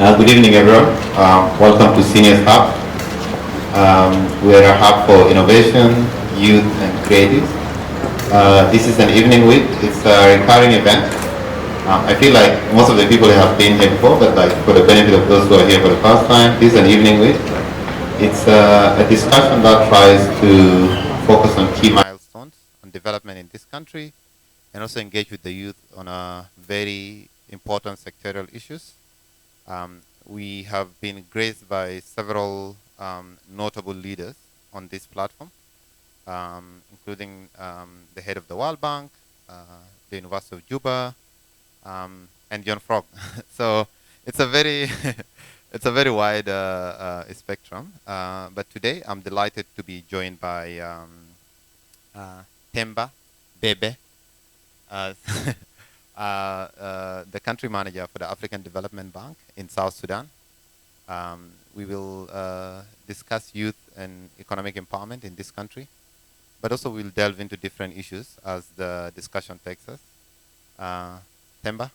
Good evening, everyone. Welcome to Seniors Hub. We're a hub for innovation, youth, and creatives. This is an evening week. It's a recurring event. I feel like most of the people have been here before, but like for the benefit of those who are here for the first time, this is an evening week. It's a discussion that tries to focus on key milestones on development in this country, and also engage with the youth on a very important sectorial issues. We have been graced by several notable leaders on this platform, including the head of the World Bank, the University of Juba, and John Frog. So it's a very it's a very wide spectrum. But today I'm delighted to be joined by Themba Bhebhe, uh, the country manager for the African Development Bank in South Sudan. We will discuss youth and economic empowerment in this country, but also we'll delve into different issues as the discussion takes us. Themba,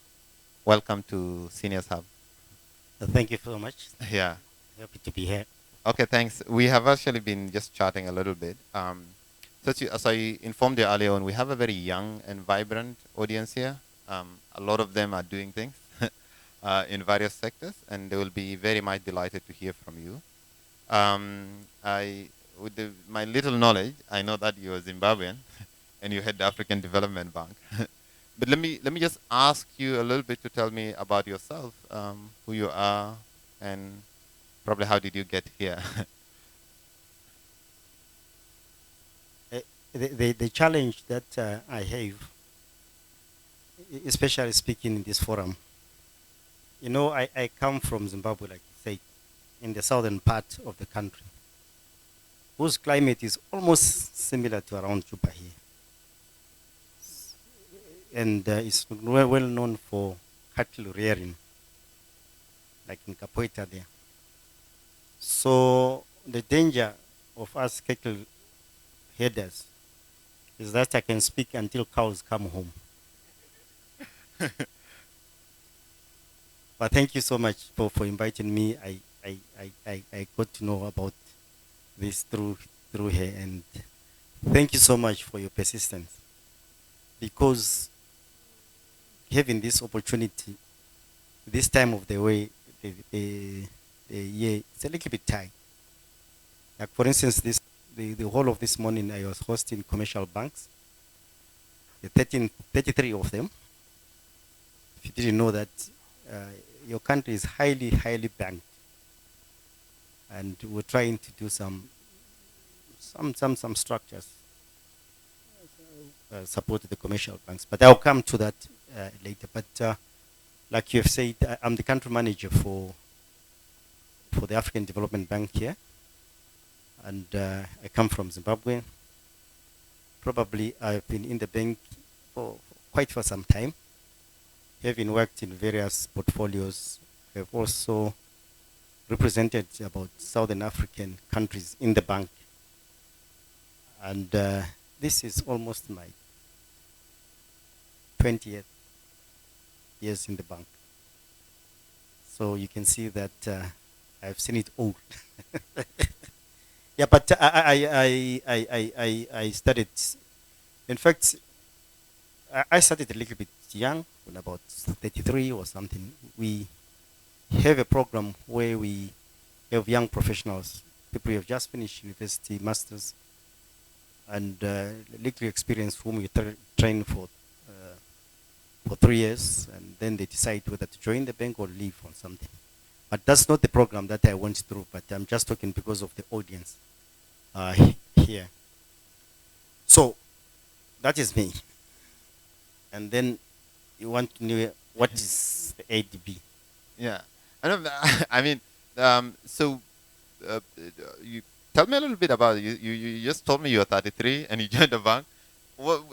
welcome to Seniors Hub. Thank you so much. Yeah. Happy to be here. Okay, thanks. We have actually been just chatting a little bit. So as I informed you earlier on, we have a very young and vibrant audience here. A lot of them are doing things in various sectors, and they will be very much delighted to hear from you. My little knowledge, I know that you're Zimbabwean and you head the African Development Bank. But let me just ask you a little bit to tell me about yourself, who you are, and probably how did you get here. The challenge that I have, especially speaking in this forum, I come from Zimbabwe, like you said, in the southern part of the country, whose climate is almost similar to around Juba here. And it's well known for cattle rearing, like in Capoeira there. So the danger of us cattle herders is that I can speak until cows come home. But thank you so much for inviting me. I got to know about this through here, and thank you so much for your persistence, because having this opportunity this time of the way the year, it's a little bit tight. Like for instance, the whole of this morning I was hosting commercial banks, the 33 of them. If you didn't know that, your country is highly banked, and we're trying to do some structures support the commercial banks. But I'll come to that later. But like you have said, I'm the country manager for the African Development Bank here, and I come from Zimbabwe. Probably I've been in the bank for some time, having worked in various portfolios. I've also represented about Southern African countries in the bank, and this is almost my 20th years in the bank. So you can see that I've seen it all. Yeah, but I studied. In fact, I started a little bit young, when about 33 or something. We have a program where we have young professionals, people who have just finished university, masters, and little experience, whom we train for 3 years, and then they decide whether to join the bank or leave or something. But that's not the program that I went through, but I'm just talking because of the audience here. So that is me. And then you want to know what is the ADB? Yeah, I know. I mean, so you tell me a little bit about it. You just told me you're 33 and you joined the bank.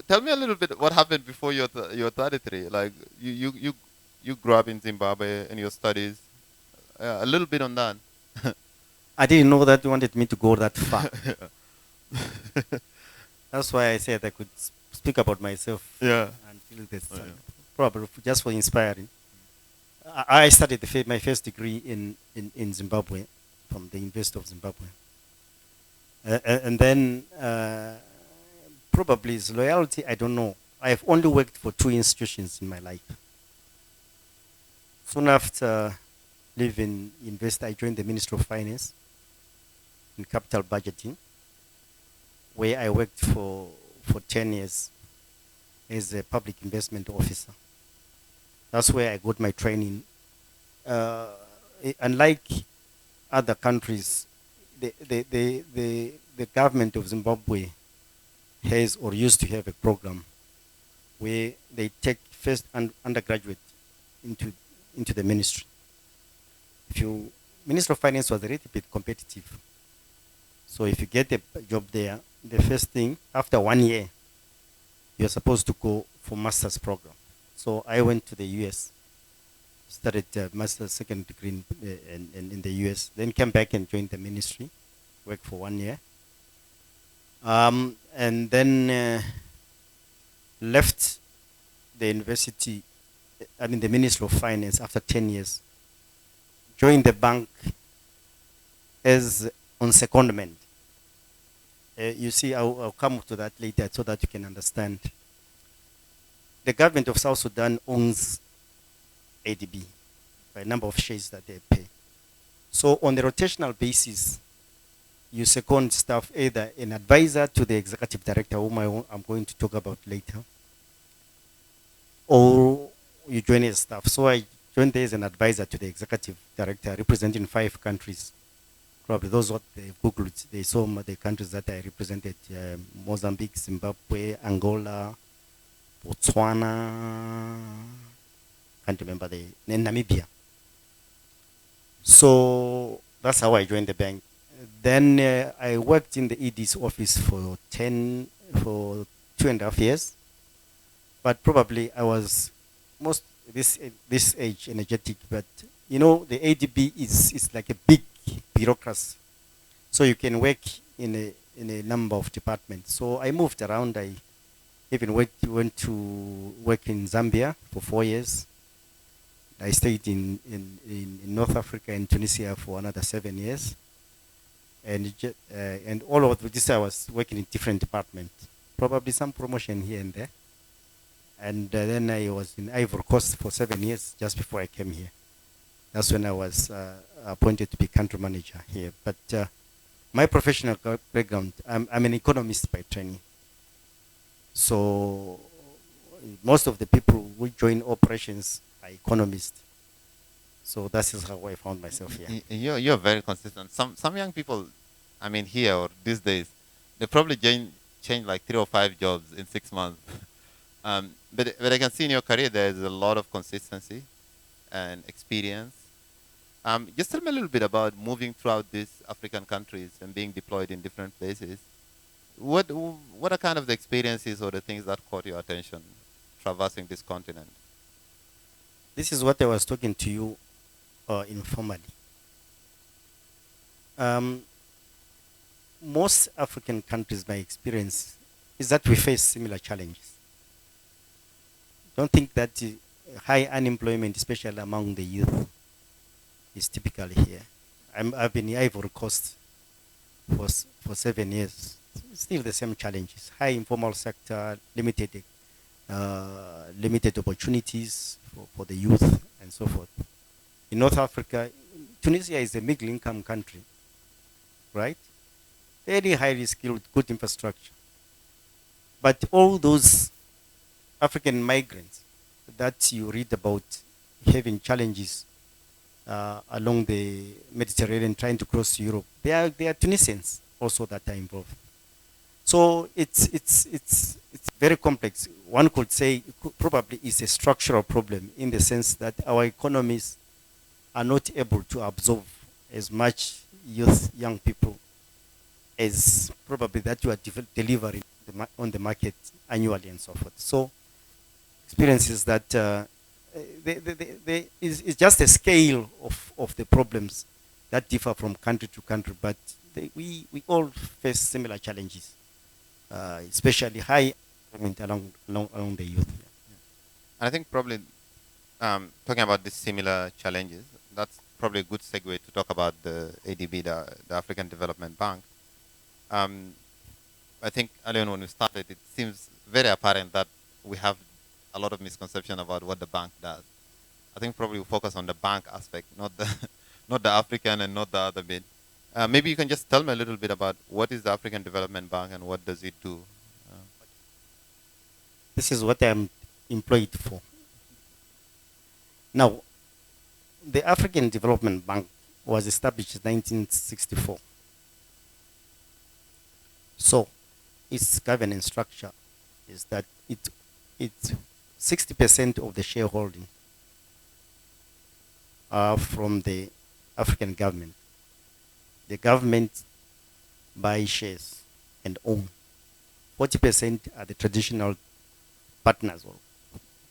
Tell me a little bit what happened before you're 33. Like you grew up in Zimbabwe and your studies. A little bit on that. I didn't know that you wanted me to go that far. That's why I said I could speak about myself. Yeah. Until this, Oh, yeah. probably just for inspiring. I studied my first degree in Zimbabwe from the University of Zimbabwe. And then probably is loyalty, I don't know. I have only worked for two institutions in my life. Soon after leaving university, I joined the Ministry of Finance in capital budgeting, where I worked for 10 years as a public investment officer. That's where I got my training. Uh, Unlike other countries, the government of Zimbabwe has or used to have a program where they take first undergraduate into the ministry. If you Minister of Finance was a little bit competitive, so if you get a job there, the first thing after 1 year, you're supposed to go for master's program. So I went to the U.S., studied master's second degree in the U.S., then came back and joined the ministry, worked for 1 year, and then left the university, the Ministry of Finance after 10 years, joined the bank as on secondment. You see, I'll come to that later so that you can understand. The government of South Sudan owns ADB by number of shares that they pay. So on a rotational basis, you second staff either an advisor to the executive director, whom I'm going to talk about later, or you join as staff. So I joined there as an advisor to the executive director, representing 5 countries. Probably those what they Googled, they saw the countries that I represented: Mozambique, Zimbabwe, Angola, Botswana, can't remember and Namibia. So that's how I joined the bank. Then I worked in the ED's office for 2.5 years. But probably I was most this age energetic. But you know, the ADB is like a big bureaucracy, so you can work in a number of departments. So I moved around. I even went to work in Zambia for 4 years. I stayed in North Africa and Tunisia for another 7 years. And all of this I was working in different departments, probably some promotion here and there. And then I was in Ivory Coast for 7 years just before I came here. That's when I was appointed to be country manager here. But my professional background, I'm an economist by training. So most of the people who join operations are economists. So that is how I found myself here. You're very consistent. Some young people, here or these days, they probably change like 3 or 5 jobs in 6 months. But I can see in your career there's a lot of consistency and experience. Just tell me a little bit about moving throughout these African countries and being deployed in different places. What are kind of the experiences or the things that caught your attention traversing this continent? This is what I was talking to you informally. Most African countries, my experience, is that we face similar challenges. Don't think that high unemployment, especially among the youth, is typically here. I've been in Ivory Coast for 7 years. Still the same challenges: high informal sector, limited opportunities for the youth, and so forth. In North Africa, Tunisia is a middle-income country, right? Very highly skilled, good infrastructure. But all those African migrants that you read about having challenges along the Mediterranean, trying to cross Europe, they are Tunisians also that are involved. So it's very complex. One could say probably it's a structural problem in the sense that our economies are not able to absorb as much young people as probably that you are delivering on the market annually and so forth. So experiences that it's just a scale of the problems that differ from country to country, but we all face similar challenges, especially high employment along the youth. And I think probably talking about these similar challenges, that's probably a good segue to talk about the ADB, the African Development Bank. Um, I think earlier on when we started, it seems very apparent that we have a lot of misconception about what the bank does. I think probably we'll focus on the bank aspect, not the not the African and not the other bit. Maybe you can just tell me a little bit about what is the African Development Bank and what does it do? Uh, This is what I'm employed for. Now, the African Development Bank was established in 1964. So, its governance structure is that it 60% of the shareholding are from the African government. The government buy shares and own. 40% are the traditional partners or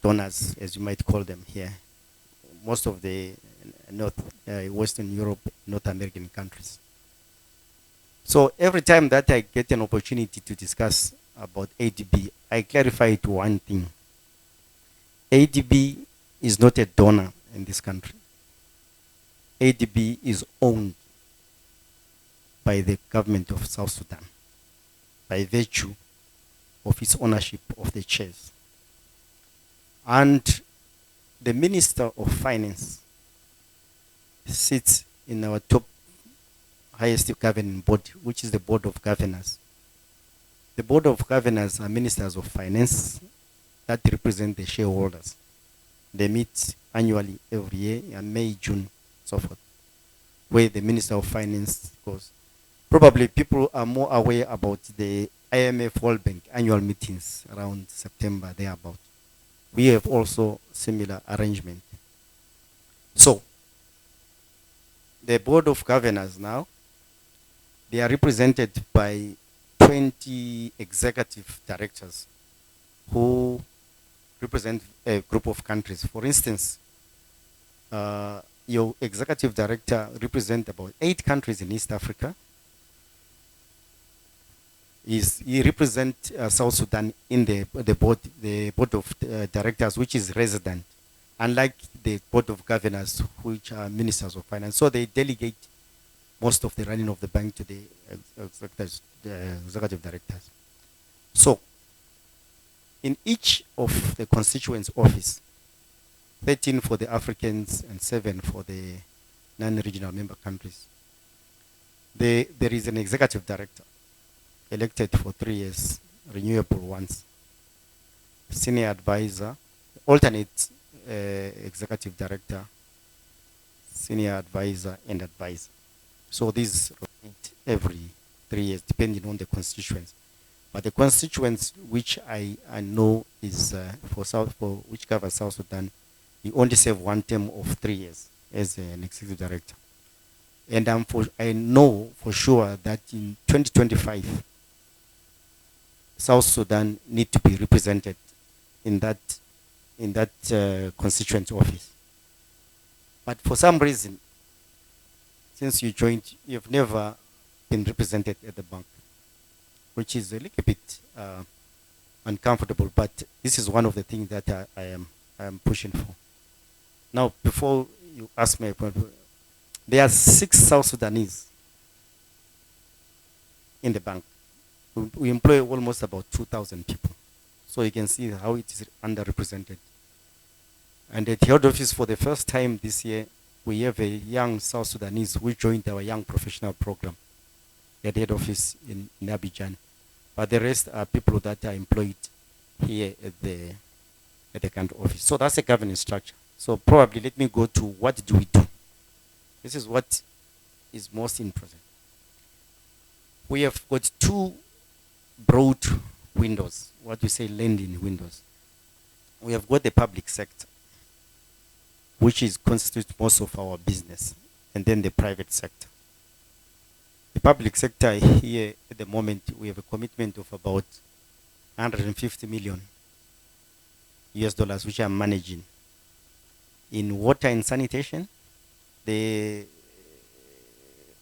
donors, as you might call them here. Most of the Western Europe, North American countries. So every time that I get an opportunity to discuss about ADB, I clarify to one thing. ADB is not a donor in this country. ADB is owned by the government of South Sudan by virtue of its ownership of the shares. And the Minister of Finance sits in our top highest governing body, which is the Board of Governors. The Board of Governors are ministers of finance that represent the shareholders. They meet annually every year in May, June, so forth, where the Minister of Finance goes. Probably people are more aware about the IMF World Bank annual meetings around September, thereabout. We have also similar arrangement. So, the Board of Governors now, they are represented by 20 executive directors who represent a group of countries. For instance, your executive director represents about 8 countries in East Africa. He represents South Sudan in the board of directors, which is resident, unlike the board of governors, which are ministers of finance. So they delegate most of the running of the bank to the executive directors. So in each of the constituents office, 13 for the Africans and 7 for the non-regional member countries, there is an executive director elected for 3 years, renewable once, senior advisor, alternate executive director, senior advisor, and advisor. So these rotate every 3 years, depending on the constituents. But the constituents which I know is for which covers South Sudan, you only serve one term of 3 years as an executive director. And I know for sure that in 2025, South Sudan need to be represented in that constituent office. But for some reason, since you joined, you've never been represented at the bank, which is a little bit uncomfortable. But this is one of the things that I am pushing for. Now, before you ask me, there are 6 South Sudanese in the bank. We employ almost about 2,000 people. So you can see how it is underrepresented. And at the head office, for the first time this year, we have a young South Sudanese who joined our young professional program at the head office in Abidjan. But the rest are people that are employed here at the country office. So that's a governance structure. So probably let me go to what do we do. This is what is most interesting. We have got 2 broad windows, what we say lending windows. We have got the public sector, which constitutes most of our business, and then the private sector. The public sector here at the moment, we have a commitment of about 150 million US dollars, which I'm managing. In water and sanitation,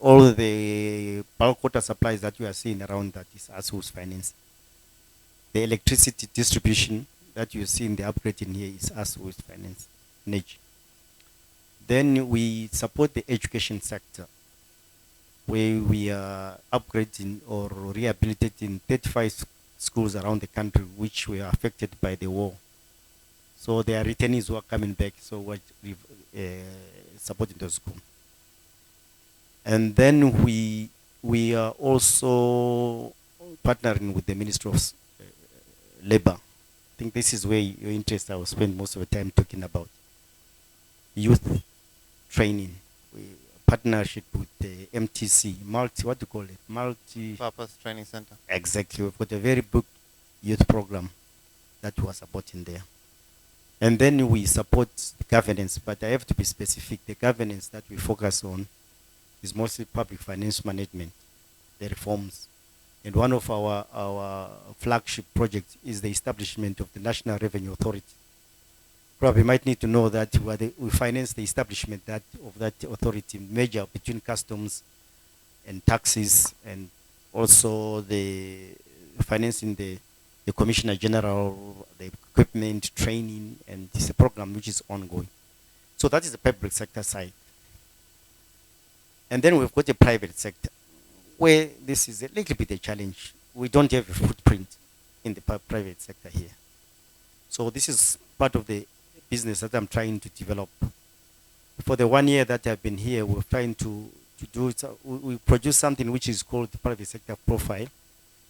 all the bulk water supplies that you are seeing around that is us who's financing. The electricity distribution that you see in the upgrading here is us who's financing. energy. Then we support the education sector, where we are upgrading or rehabilitating 35 schools around the country which were affected by the war. So there are returnees who are coming back, so we're supporting those schools. And then we are also partnering with the Ministry of Labor. I think this is where your interest, I will spend most of the time talking about youth training. We partnership with the MTC, what do you call it? Purpose Training Center. Exactly. We've got a very big youth program that we are supporting there. And then we support governance, but I have to be specific. The governance that we focus on is mostly public finance management, the reforms. And one of our flagship projects is the establishment of the National Revenue Authority. Probably might need to know that we finance the establishment of that authority, major between customs and taxes, and also the financing the Commissioner General, the equipment, training, and it's a program which is ongoing. So that is the public sector side. And then we've got the private sector, where this is a little bit a challenge. We don't have a footprint in the private sector here. So this is part of the business that I'm trying to develop. For the 1 year that I've been here, we're trying to do it. We produce something which is called the private sector profile,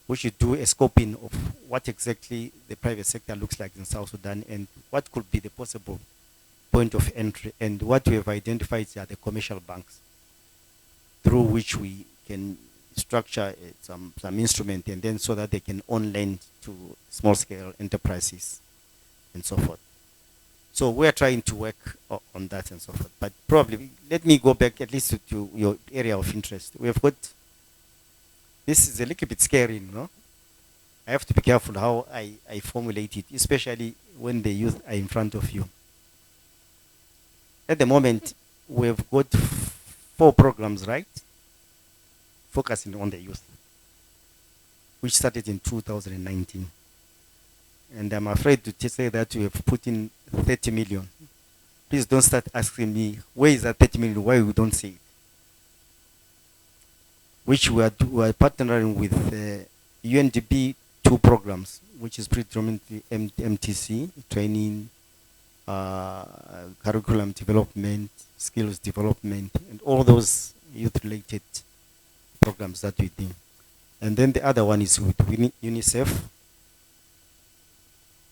which should do a scoping of what exactly the private sector looks like in South Sudan and what could be the possible point of entry. And what we have identified are the commercial banks through which we can structure some instrument, and then so that they can on lend to small scale enterprises and so forth. So we're trying to work on that and so forth. But probably, let me go back at least to your area of interest. We have got, this is a little bit scary, you know. I have to be careful how I formulate it, especially when the youth are in front of you. At the moment, we've got 4 programs, right? Focusing on the youth, which started in 2019. And I'm afraid to say that we have put in 30 million. Please don't start asking me, where is that 30 million? Why we don't see it? Which we are partnering with UNDP 2 programs, which is predominantly MTC, training, curriculum development, skills development, and all those youth-related programs that we do. And then the other one is with UNICEF.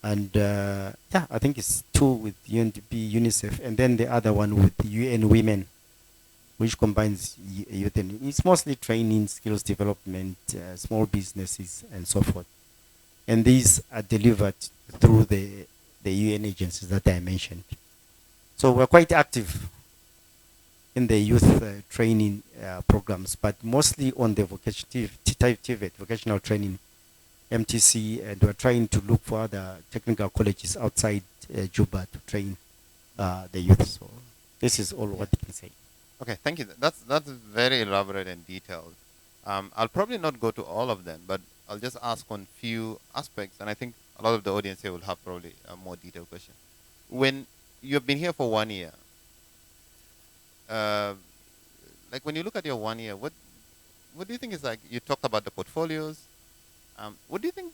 And yeah, I think it's 2 with UNDP, UNICEF, and then the other one with UN Women, which combines youth and it's mostly training, skills development, small businesses, and so forth. And these are delivered through the UN agencies that I mentioned. So we're quite active in the youth training programs, but mostly on the vocational training, MTC, and we're trying to look for other technical colleges outside Juba to train the youth. So this is all what I can say. Okay, thank you. That's very elaborate and detailed. I'll probably not go to all of them, but I'll just ask on few aspects, and I think a lot of the audience here will have probably a more detailed question. When you've been here for 1 year, like when you look at your 1 year, what do you think is like? You talked about the portfolios. What do you think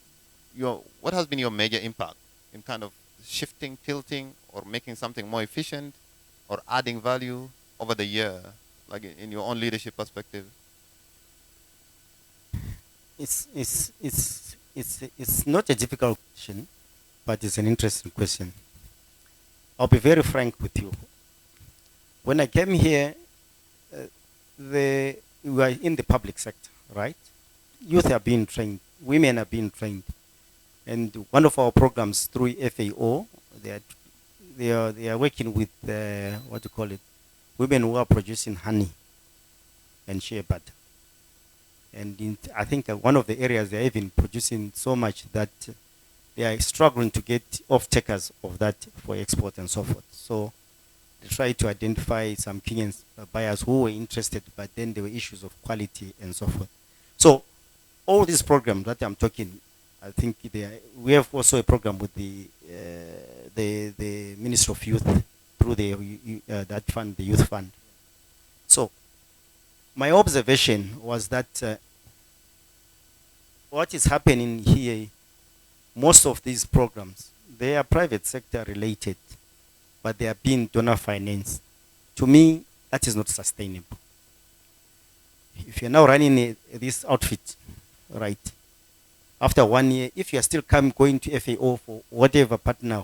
what has been your major impact in kind of shifting, tilting, or making something more efficient, or adding value over the year, like in your own leadership perspective? It's not a difficult question, but it's an interesting question. I'll be very frank with you. When I came here, we were in the public sector, right? Youth are being trained, women are being trained, and one of our programs through FAO, they are working with what do you call it? Women who are producing honey and shea butter. And I think one of the areas they're even producing so much that they are struggling to get off-takers of that for export and so forth. So they try to identify some Kenyan buyers who were interested, but then there were issues of quality and so forth. So all these programs that I'm talking, I think we have also a program with the Ministry of Youth through the that fund, the youth fund. So my observation was that what is happening here, most of these programs, they are private sector related, but they are being donor financed. To me, that is not sustainable. If you're now running this outfit, right, after 1 year, if you are still going to FAO for whatever partner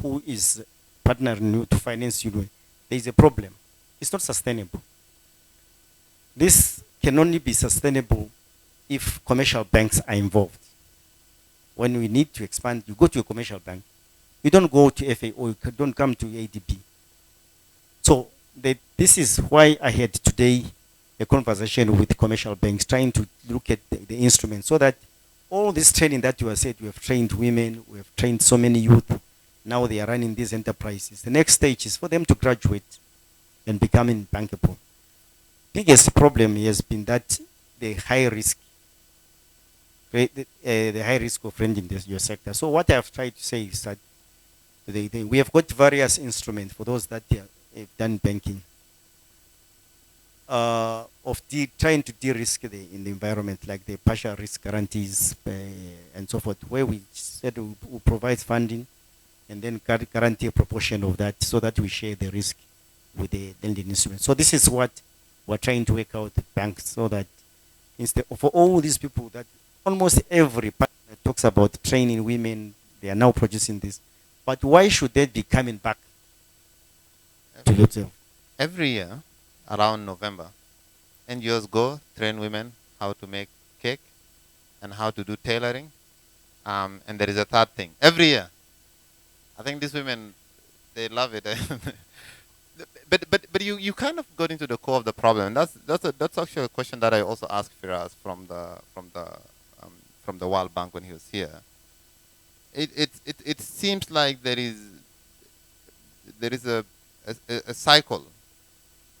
who is partnering you to finance you, there is a problem. It's not sustainable. This can only be sustainable if commercial banks are involved. When we need to expand, you go to a commercial bank. You don't go to FAO, you don't come to ADB. So this is why I had today a conversation with commercial banks, trying to look at the instruments, so that all this training that you have said, we have trained women, we have trained so many youth, now they are running these enterprises. The next stage is for them to graduate and becoming bankable. Biggest problem has been that the high risk of rending your sector. So what I have tried to say is that we have got various instruments for those that have done banking, of trying to de-risk in the environment, like the partial risk guarantees and so forth, where we said we provide funding and then guarantee a proportion of that so that we share the risk with the lending instrument. So this is what we're trying to work out with banks, so that instead for all these people, that almost every partner talks about training women, they are now producing this. But why should they be coming back to yourself? Every year, around November, NGOs go train women how to make cake and how to do tailoring. And there is a third thing. Every year. I think these women, they love it. But you kind of got into the core of the problem. And that's actually a question that I also asked Firas from the World Bank when he was here. It seems like there is a cycle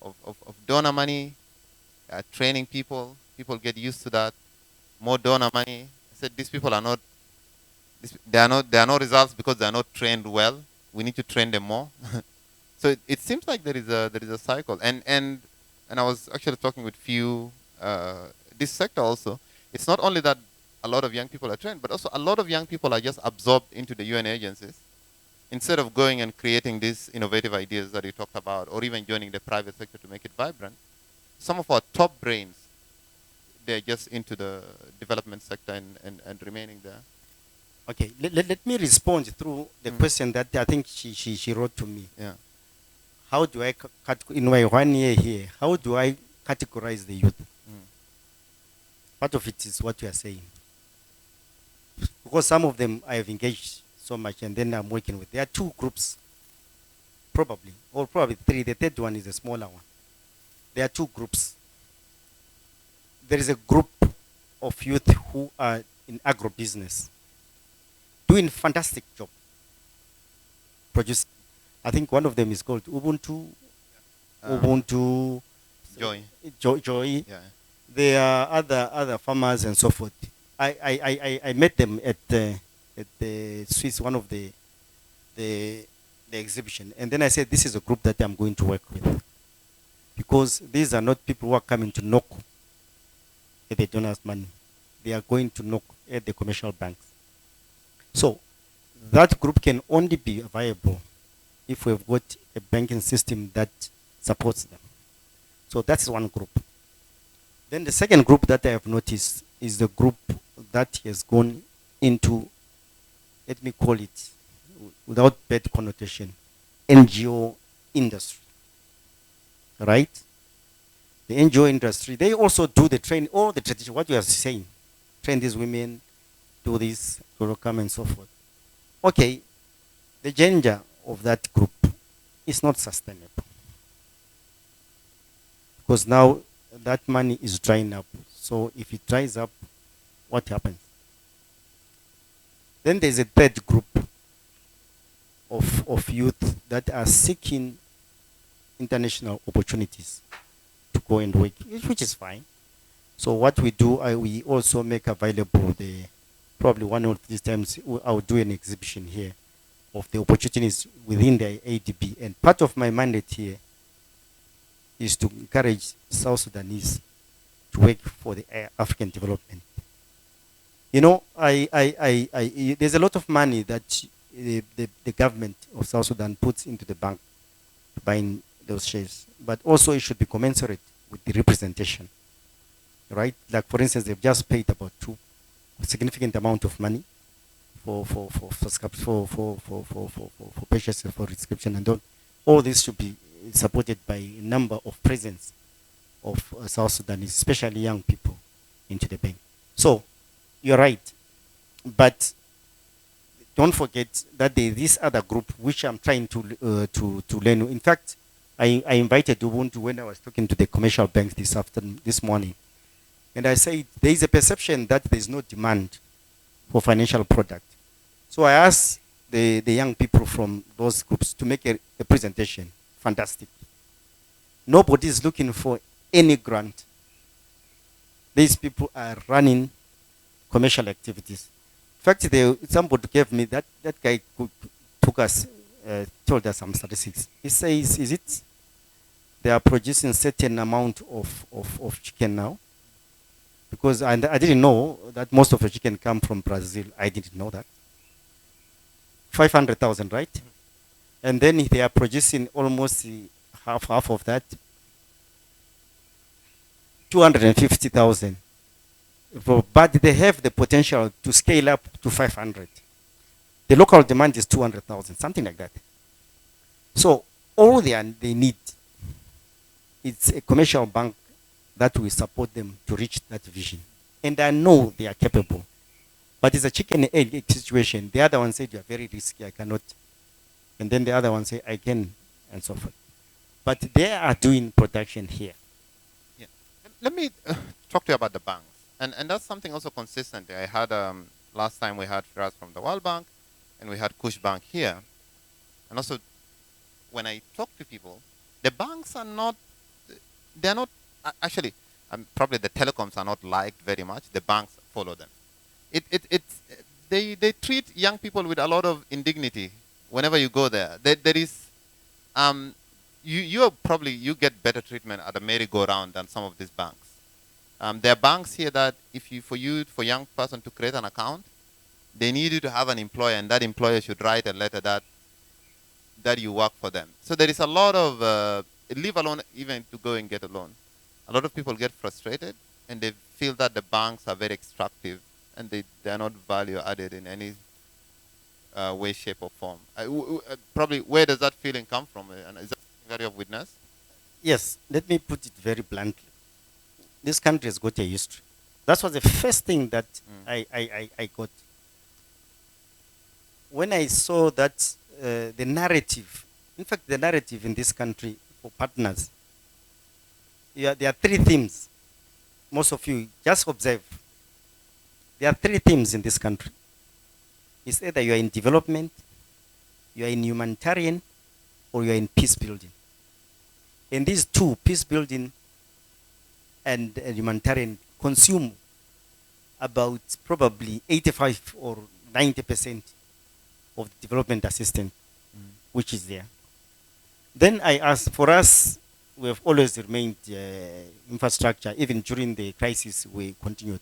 of donor money, training people. People get used to that. More donor money. I said these people are not. There are no results because they are not trained well. We need to train them more. So it seems like there is a cycle. And I was actually talking with few this sector also. It's not only that a lot of young people are trained, but also a lot of young people are just absorbed into the UN agencies instead of going and creating these innovative ideas that you talked about, or even joining the private sector to make it vibrant. Some of our top brains, they're just into the development sector and remaining there. Okay, let me respond through the question that I think she wrote to me. Yeah. How do I, in my 1 year here, how do I categorize the youth? Part of it is what you are saying. Because some of them I have engaged so much, and then I'm working with. There are two groups, probably, or probably three. The third one is a smaller one. There are two groups. There is a group of youth who are in agribusiness, doing fantastic job. Produce, I think one of them is called Ubuntu. Joy. Yeah. There are other farmers and so forth. I met them at the Swiss, one of the exhibition, and then I said this is a group that I'm going to work with, because these are not people who are coming to knock at the donors' money. They are going to knock at the commercial banks. So that group can only be viable if we've got a banking system that supports them. So that's one group. Then the second group that I have noticed is the group that has gone into, let me call it, without bad connotation, NGO industry. Right? The NGO industry, they also do the training, all the tradition, what you are saying. Train these women, do this, come and so forth. Okay, the gender of that group is not sustainable. Because now that money is drying up. So if it dries up, what happens? Then there's a third group of youth that are seeking international opportunities to go and work, which is fine. So what we do, we also make available probably one of these times, I'll do an exhibition here of the opportunities within the ADB. And part of my mandate here is to encourage South Sudanese to work for the African development. You know, there's a lot of money that the government of South Sudan puts into the bank buying those shares, but also it should be commensurate with the representation, right? Like for instance, they've just paid about a significant amount of money for purchases for inscription, and all this should be supported by a number of presence of South Sudanese, especially young people, into the bank. So you're right, but don't forget that there is this other group which I'm trying to learn. In fact, I invited Ubuntu when I was talking to the commercial banks this morning, and I said there is a perception that there is no demand for financial product. So I asked the young people from those groups to make a presentation. Fantastic. Nobody is looking for any grant. These people are running commercial activities. In fact, somebody gave me that guy took us, told us some statistics. He says, is it they are producing certain amount of chicken now? Because I didn't know that most of the chicken come from Brazil. I didn't know that. 500,000, right? And then they are producing almost half of that, 250,000. But they have the potential to scale up to 500. The local demand is 200,000, something like that. So all they need, it's a commercial bank that will support them to reach that vision. And I know they are capable. But it's a chicken and egg situation. The other one said, you are very risky, I cannot. And then the other one said, I can, and so forth. But they are doing production here. Yeah. Let me talk to you about the banks. And that's something also consistent. I had, last time we had Firas from the World Bank, and we had Kush Bank here. And also, when I talk to people, the banks are not, they're not, actually, probably the telecoms are not liked very much. The banks follow them. They treat young people with a lot of indignity whenever you go there. There is, you get better treatment at a merry-go-round than some of these banks. There are banks here that for young person to create an account, they need you to have an employer, and that employer should write a letter that you work for them. So there is a lot of, leave alone even to go and get a loan. A lot of people get frustrated, and they feel that the banks are very extractive, and they are not value added in any way, shape, or form. Probably, where does that feeling come from? And is that something that you have witnessed? Yes, let me put it very bluntly. This country has got a history. That was the first thing that I got. When I saw that the narrative, in fact, the narrative in this country for partners, there are three themes. Most of you just observe. There are three themes in this country. It's either you are in development, you are in humanitarian, or you are in peace building. And these two, peace building and humanitarian, consume about probably 85 or 90% of the development assistance, which is there. Then I asked, for us, we have always remained infrastructure. Even during the crisis, we continued.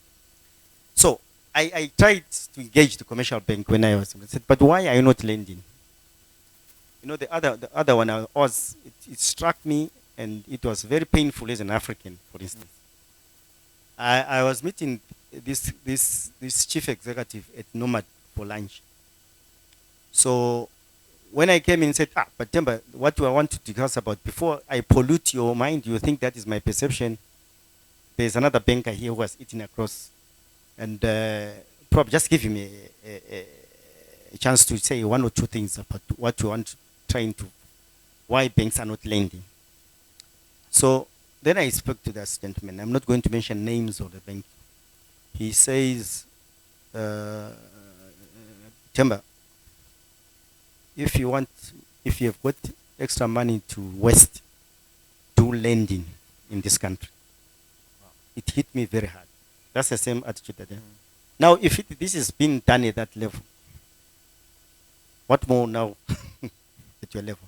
So I tried to engage the commercial bank when I said, but why are you not lending? You know, the other one it struck me, and it was very painful as an African, for instance. I was meeting this chief executive at Nomad for lunch. So when I came in and said, but Themba, what do I want to discuss about? Before I pollute your mind, you think that is my perception. There's another banker here who was eating across. And probably just give him a chance to say one or two things about what you want, why banks are not lending. So then I spoke to that gentleman. I'm not going to mention names of the bank. He says, Themba, if you have got extra money to waste, do lending in this country. Wow. It hit me very hard. That's the same attitude that. Now, if this is being done at that level, What more now at your level?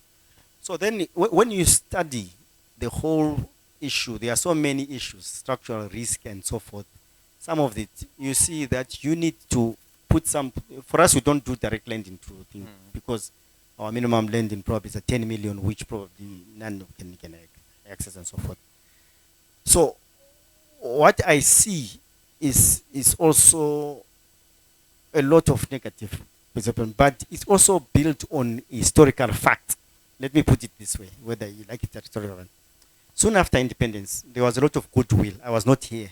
So then, when you study the whole issue, there are so many issues, structural risk and so forth. Some of it, you see that you need to put some. For us, we don't do direct lending to things because our minimum lending probably is a 10 million, which probably none can access and so forth. So what I see is also a lot of negative perception, but it's also built on historical fact. Let me put it this way, whether you like it or not. Soon after independence, there was a lot of goodwill. I was not here,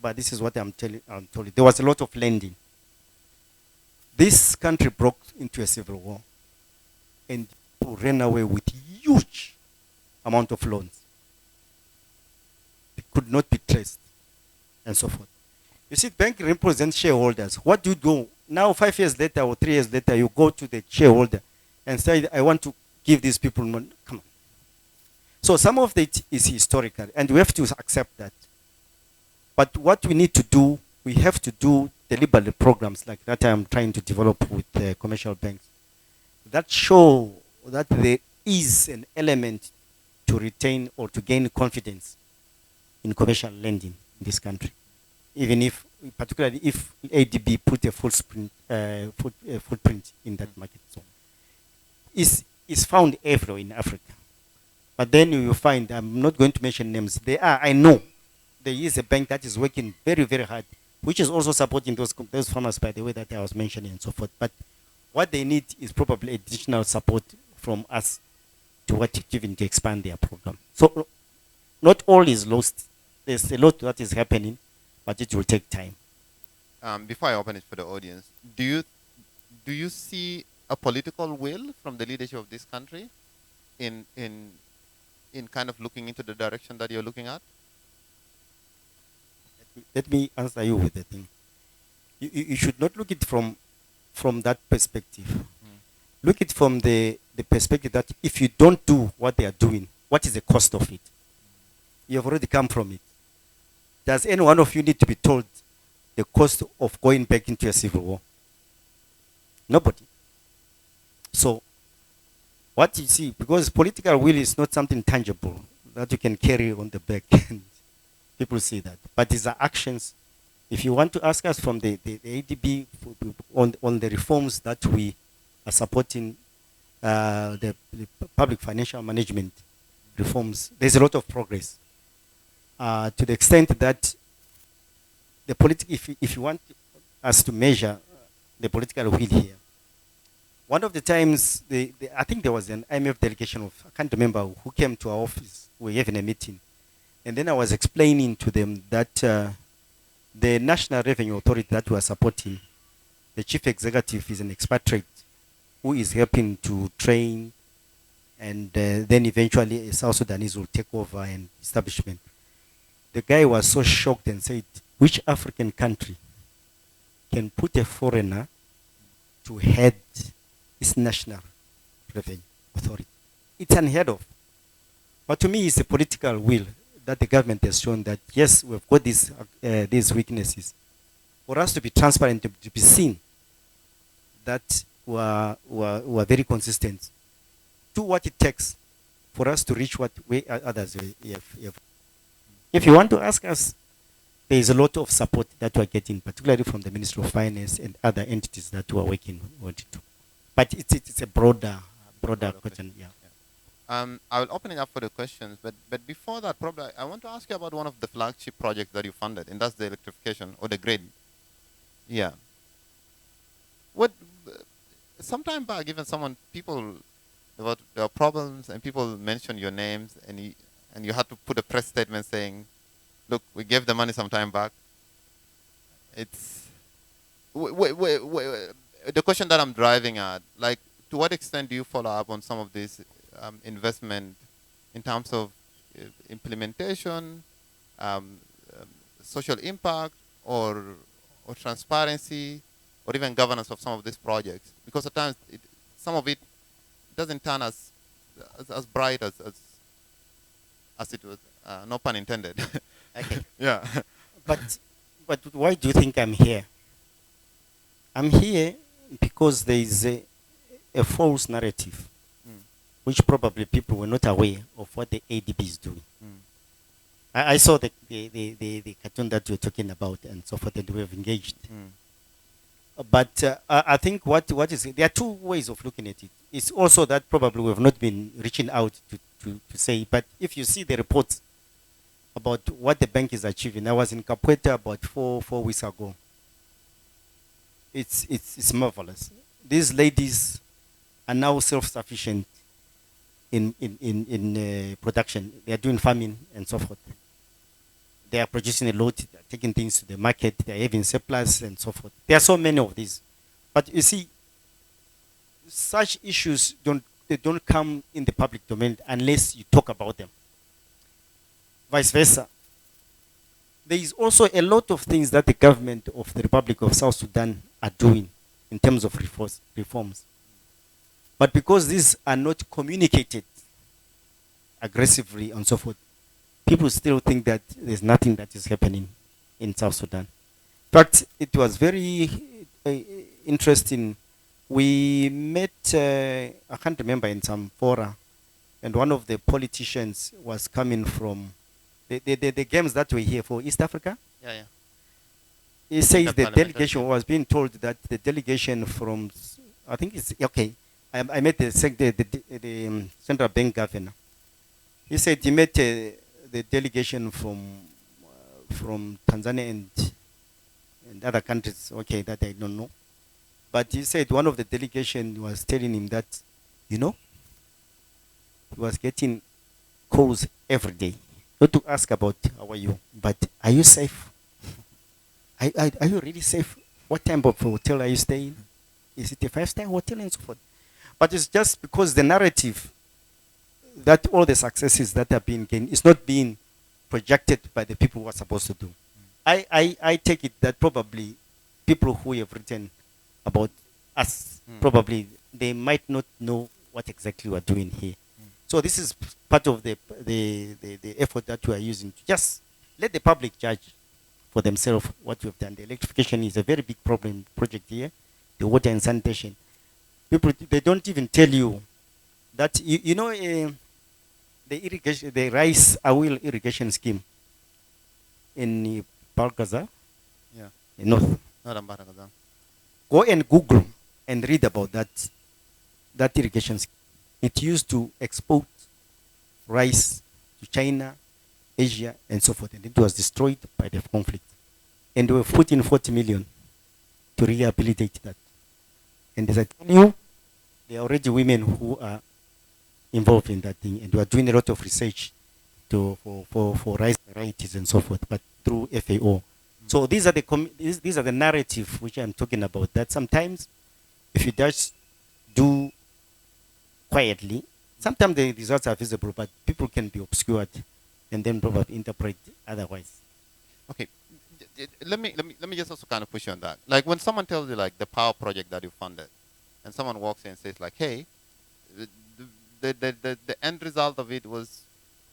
but this is what I'm telling you. There was a lot of lending. This country broke into a civil war, and people ran away with huge amount of loans. It could not be traced, and so forth. You see, bank represents shareholders. What do you do? Now, 5 years later or 3 years later, you go to the shareholder and say, I want to give these people money. Come on. So some of it is historical, and we have to accept that. But what we need to do, we have to do deliberate programs like that I'm trying to develop with commercial banks that show that there is an element to retain or to gain confidence in commercial lending in this country. Even if, particularly if ADB put a footprint in that market zone. Is found everywhere in Africa. But then you find, I'm not going to mention names, I know, there is a bank that is working very, very hard, which is also supporting those farmers, by the way, that I was mentioning and so forth. But what they need is probably additional support from us to even to expand their program. So not all is lost. There's a lot that is happening, but it will take time. Before I open it for the audience, do you see a political will from the leadership of this country in kind of looking into the direction that you're looking at? Let me answer you with the thing. You should not look it from that perspective. Look it from the perspective that if you don't do what they are doing, what is the cost of it? You have already come from it. Does any one of you need to be told the cost of going back into a civil war? Nobody. So, what you see, because political will is not something tangible that you can carry on the back, and people see that. But these are actions. If you want to ask us from the ADB on the reforms that we are supporting, the public financial management reforms, there's a lot of progress. To the extent that if you want us to measure the political will here, one of the times, I think there was an IMF delegation I can't remember who came to our office. We were having a meeting. And then I was explaining to them that the National Revenue Authority that we are supporting, the chief executive is an expatriate who is helping to train, and then eventually South Sudanese will take over and establishment. The guy was so shocked and said, which African country can put a foreigner to head its National Revenue Authority? It's unheard of. But to me, it's a political will that the government has shown that, yes, we've got these weaknesses. For us to be transparent, to be seen that we are very consistent. Do what it takes for us to reach what others have. If you want to ask us, there is a lot of support that we are getting, particularly from the Ministry of Finance and other entities that we are working on it. But it's a broader question. Yeah. I will open it up for the questions, but before that, probably I want to ask you about one of the flagship projects that you funded, and that's the electrification or the grid. Yeah. Sometime back, even people about there are problems, and people mentioned your names, and you had to put a press statement saying, "Look, we gave the money some time back." It's the question that I'm driving at, like, to what extent do you follow up on some of this investment in terms of implementation, social impact, or transparency, or even governance of some of these projects? Because at times some of it doesn't turn as bright as it was. No pun intended. Okay. Yeah. But why do you think I'm here? I'm here because there is a a false narrative, which probably people were not aware of what the ADB is doing. I saw the cartoon that you're talking about and so forth, and we have engaged. But I think what is there are two ways of looking at it. It's also that probably we have not been reaching out to say, but if you see the reports about what the bank is achieving, I was in Capoeira about four weeks ago. It's marvelous. These ladies are now self-sufficient in production. They are doing farming and so forth. They are producing a lot, they are taking things to the market, they are having surplus and so forth. There are so many of these. But you see, such issues don't come in the public domain unless you talk about them. Vice versa. There is also a lot of things that the government of the Republic of South Sudan are doing in terms of reforms. But because these are not communicated aggressively and so forth, people still think that there's nothing that is happening in South Sudan. In fact, it was very interesting. We met, I can't remember, in some fora, and one of the politicians was coming from the games that were here for East Africa. Yeah. He says the delegation was being told that the delegation from, I think it's, okay, I met the central bank governor. He said he met the delegation from Tanzania and other countries, okay, that I don't know. But he said one of the delegation was telling him that, he was getting calls every day, not to ask about how are you, but are you safe? Are you really safe? What type of hotel are you staying? Is it a 5-star hotel and so forth? But it's just because the narrative that all the successes that have been gained is not being projected by the people who are supposed to do. I take it that probably people who have written about us, probably they might not know what exactly we're doing here. So this is part of the effort that we are using to just let the public judge for themselves what we've done. The electrification is a very big project here. The water and sanitation. People, they don't even tell you that, the irrigation, the rice oil irrigation scheme in Balgaza, in North. Go and Google and read about that irrigation scheme. It used to export rice to China, Asia, and so forth, and it was destroyed by the conflict. And we put in 40 million to rehabilitate that. And as I tell you, there are already women who are involved in that thing, and we are doing a lot of research for rice varieties and so forth, but through FAO. So these are the narrative which I'm talking about. That sometimes, if you just do quietly, sometimes the results are visible, but people can be obscured and then probably interpret otherwise. Okay, let me just also kind of push you on that. Like when someone tells you like the power project that you funded, and someone walks in and says like, hey, the end result of it was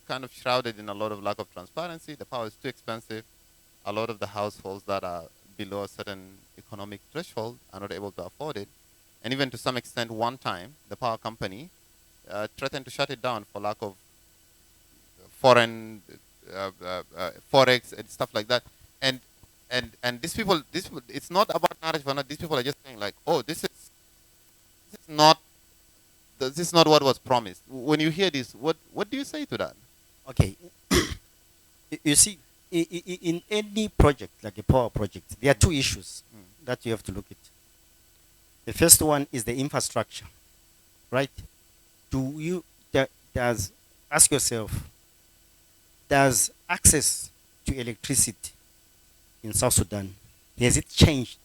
kind of shrouded in a lot of lack of transparency. The power is too expensive. A lot of the households that are below a certain economic threshold are not able to afford it. And even to some extent, one time, the power company threatened to shut it down for lack of foreign forex and stuff like that. And these people, it's not about narrative or not. These people are just saying like, oh, this is not what was promised. When you hear this, what do you say to that? Okay, you see, in any project like a power project, there are two issues that you have to look at. The first one is the infrastructure, right? Ask yourself, does access to electricity in South Sudan, has it changed?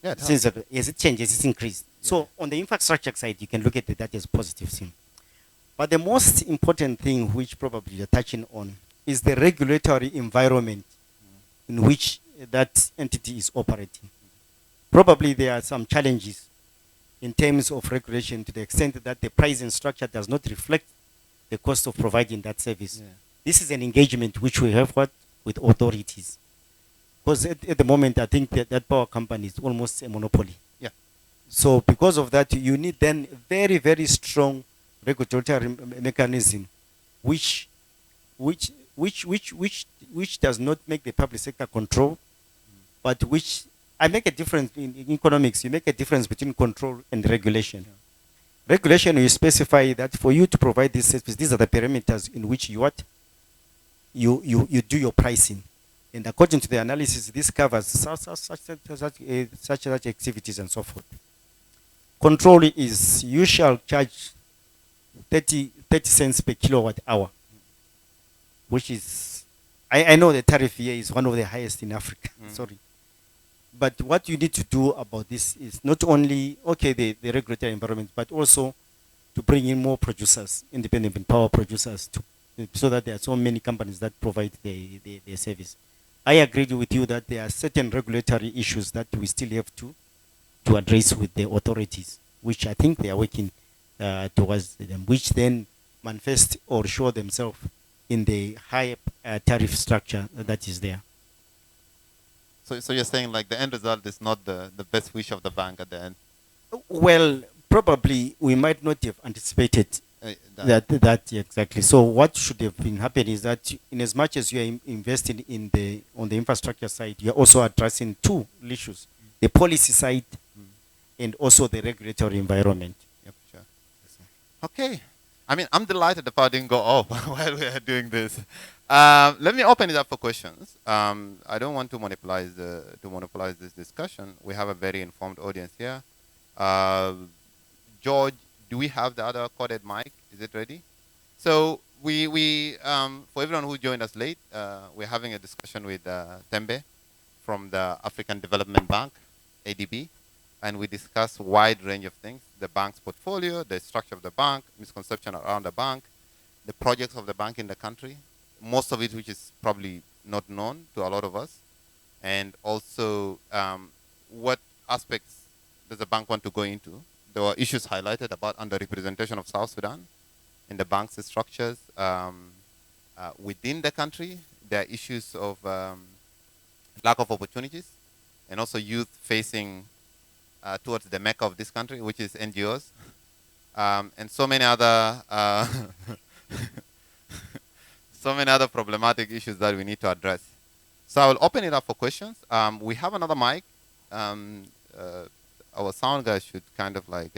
Yeah, Has it changed? Has it increased? Yeah. So on the infrastructure side, you can look at that as positive thing. But the most important thing, which probably you're touching on, is the regulatory environment in which that entity is operating. Probably there are some challenges in terms of regulation to the extent that the pricing structure does not reflect the cost of providing that service. Yeah. This is an engagement which we have with authorities. Because at the moment, I think that power company is almost a monopoly. Yeah. So because of that, you need then very, very strong regulatory mechanism, which, which, which does not make the public sector control, but which I make a difference in economics. You make a difference between control and regulation. Regulation, you specify that for you to provide this service, these are the parameters in which you what you do your pricing. And according to the analysis, this covers such activities and so forth. Control is you shall charge 30 cents per kilowatt hour, which is, I know the tariff here is one of the highest in Africa. Sorry. But what you need to do about this is not only, okay, the regulatory environment, but also to bring in more producers, independent power producers, so that there are so many companies that provide the service. I agree with you that there are certain regulatory issues that we still have to address with the authorities, which I think they are working towards them, which then manifest or show themselves in the high tariff structure that is there. So you're saying like the end result is not the best wish of the bank at the end? Well, probably we might not have anticipated that exactly. So what should have been happening is that in as much as you are investing on the infrastructure side, you're also addressing two issues, the policy side and also the regulatory environment. Yep, sure. Okay. I mean, I'm delighted the power didn't go off while we are doing this. Let me open it up for questions. I don't want to monopolize this discussion. We have a very informed audience here. George, do we have the other coded mic? Is it ready? So we for everyone who joined us late, we're having a discussion with Themba from the African Development Bank, ADB, and we discuss a wide range of things: the bank's portfolio, the structure of the bank, misconception around the bank, the projects of the bank in the country, most of it which is probably not known to a lot of us, and also what aspects does the bank want to go into. There were issues highlighted about underrepresentation of South Sudan in the bank's structures within the country. There are issues of lack of opportunities, and also youth facing towards the mecca of this country, which is NGOs, and so many other so many other problematic issues that we need to address. So I will open it up for questions. We have another mic. Our sound guys should kind of like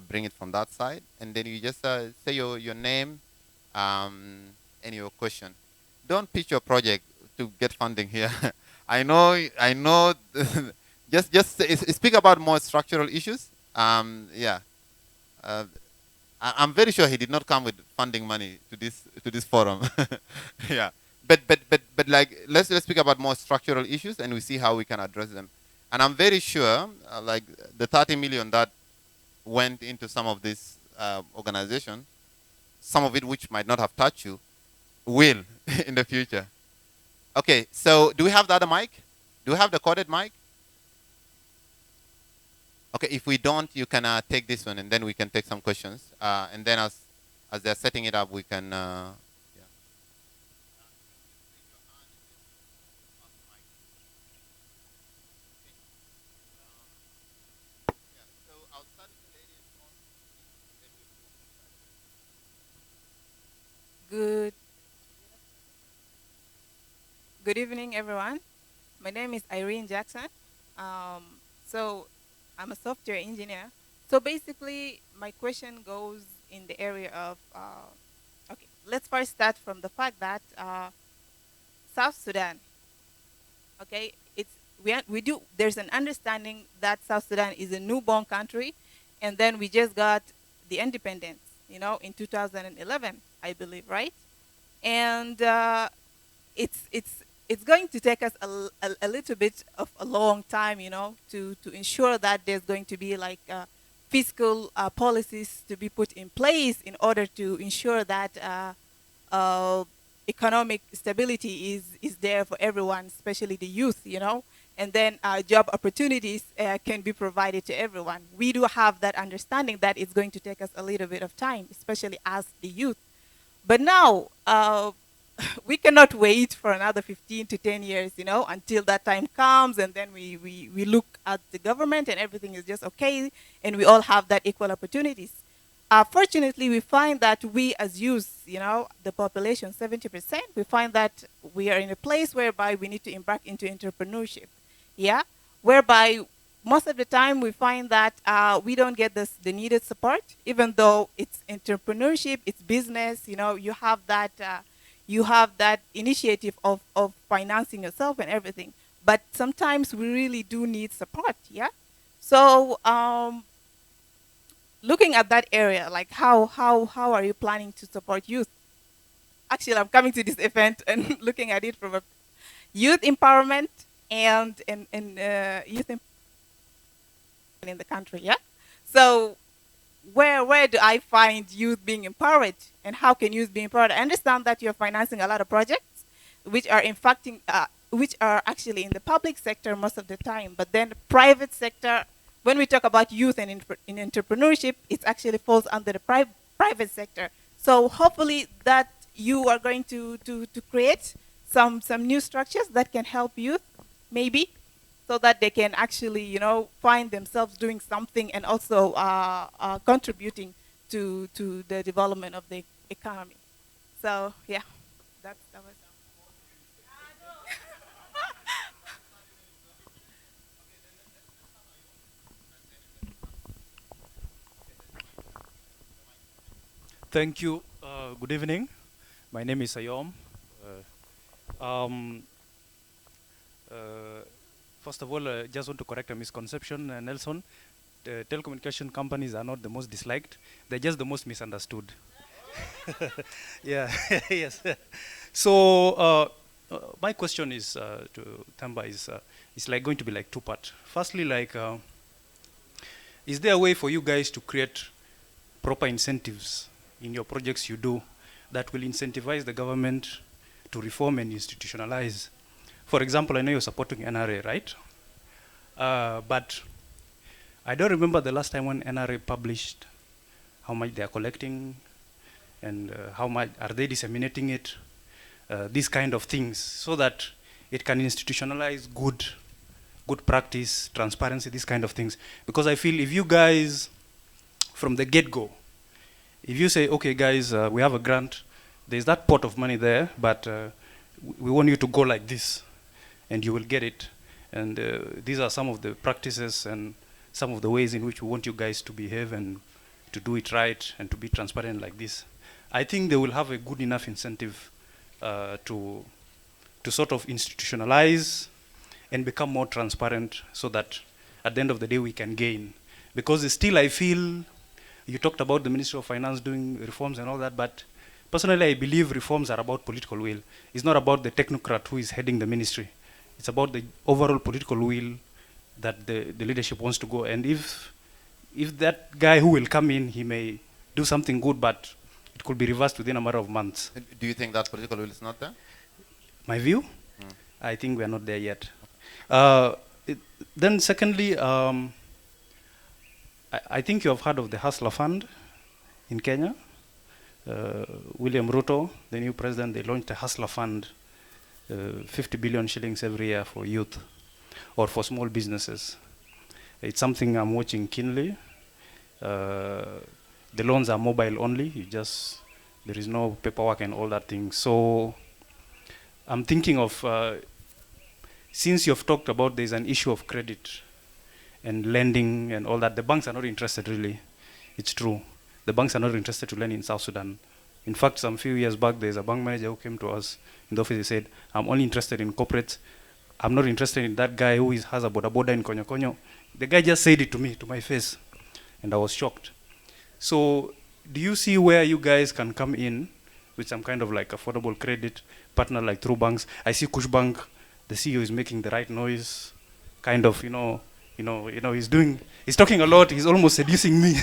bring it from that side, and then you just say your name and your question. Don't pitch your project to get funding here. I know. just speak about more structural issues. Yeah. I'm very sure he did not come with funding money to this forum. Yeah, but like let's speak about more structural issues, and we see how we can address them. And I'm very sure, like the 30 million that went into some of this organization, some of it which might not have touched you, will in the future. Okay, so do we have the other mic? Do we have the coded mic? Okay, if we don't, you can take this one, and then we can take some questions. And then as they're setting it up, we can. Yeah. Good evening, everyone. My name is Irene Jackson. So I'm a software engineer. So basically, my question goes in the area of, okay, let's first start from the fact that South Sudan, okay, there's an understanding that South Sudan is a newborn country, and then we just got the independence, in 2011, I believe, right? And it's going to take us a little bit of a long time, to ensure that there's going to be like fiscal policies to be put in place in order to ensure that economic stability is there for everyone, especially the youth, and then job opportunities can be provided to everyone. We do have that understanding that it's going to take us a little bit of time, especially as the youth. But now, we cannot wait for another 15 to 10 years, until that time comes, and then we look at the government and everything is just okay, and we all have that equal opportunities. Fortunately, we find that we as youth, the population, 70%, we find that we are in a place whereby we need to embark into entrepreneurship. Yeah, whereby most of the time we find that we don't get the needed support, even though it's entrepreneurship, it's business. You have that initiative of financing yourself and everything. But sometimes we really do need support. Yeah. So looking at that area, like how are you planning to support youth? Actually, I'm coming to this event and looking at it from a youth empowerment and youth empowerment in the country. Yeah. So where do I find youth being empowered, and how can youth be empowered? I understand that you're financing a lot of projects, which are which are actually in the public sector most of the time, but then the private sector. When we talk about youth and in entrepreneurship, it actually falls under the private sector. So hopefully that you are going to create some new structures that can help youth, maybe, so that they can actually, find themselves doing something and also contributing to the development of the economy. So yeah, that was. Thank you. Good evening. My name is Ayom. Um, uh, First of all, just want to correct a misconception, Nelson. Telecommunication companies are not the most disliked; they're just the most misunderstood. Yeah. Yes. So my question is to Themba is like going to be like two-part. Firstly, like, is there a way for you guys to create proper incentives in your projects you do that will incentivize the government to reform and institutionalize? For example, I know you're supporting NRA, right? But I don't remember the last time when NRA published how much they are collecting and how much are they disseminating it, these kind of things, so that it can institutionalize good practice, transparency, these kind of things. Because I feel if you guys, from the get-go, if you say, okay, guys, we have a grant, there's that pot of money there, but we want you to go like this, and you will get it. And these are some of the practices and some of the ways in which we want you guys to behave and to do it right and to be transparent like this. I think they will have a good enough incentive to sort of institutionalize and become more transparent, so that at the end of the day we can gain. Because still I feel, you talked about the Ministry of Finance doing reforms and all that, but personally I believe reforms are about political will. It's not about the technocrat who is heading the ministry. It's about the overall political will that the leadership wants to go. And if that guy who will come in, he may do something good, but it could be reversed within a matter of months. Do you think that political will is not there? My view? I think we are not there yet. Then secondly, I think you have heard of the Hustler Fund in Kenya. William Ruto, the new president, they launched a Hustler Fund, 50 billion shillings every year for youth or for small businesses. It's something I'm watching keenly. The loans are mobile only. There is no paperwork and all that thing. So I'm thinking of, since you've talked about there's an issue of credit and lending and all that, the banks are not interested really. It's true. The banks are not interested to lend in South Sudan. In fact, some few years back, there's a bank manager who came to us in the office. He said, I'm only interested in corporates. I'm not interested in that guy who has a boda boda in Konyo Konyo. The guy just said it to me, to my face, and I was shocked. So do you see where you guys can come in with some kind of like affordable credit partner, like through banks? I see Kush Bank, the CEO is making the right noise, kind of, he's talking a lot, he's almost seducing me.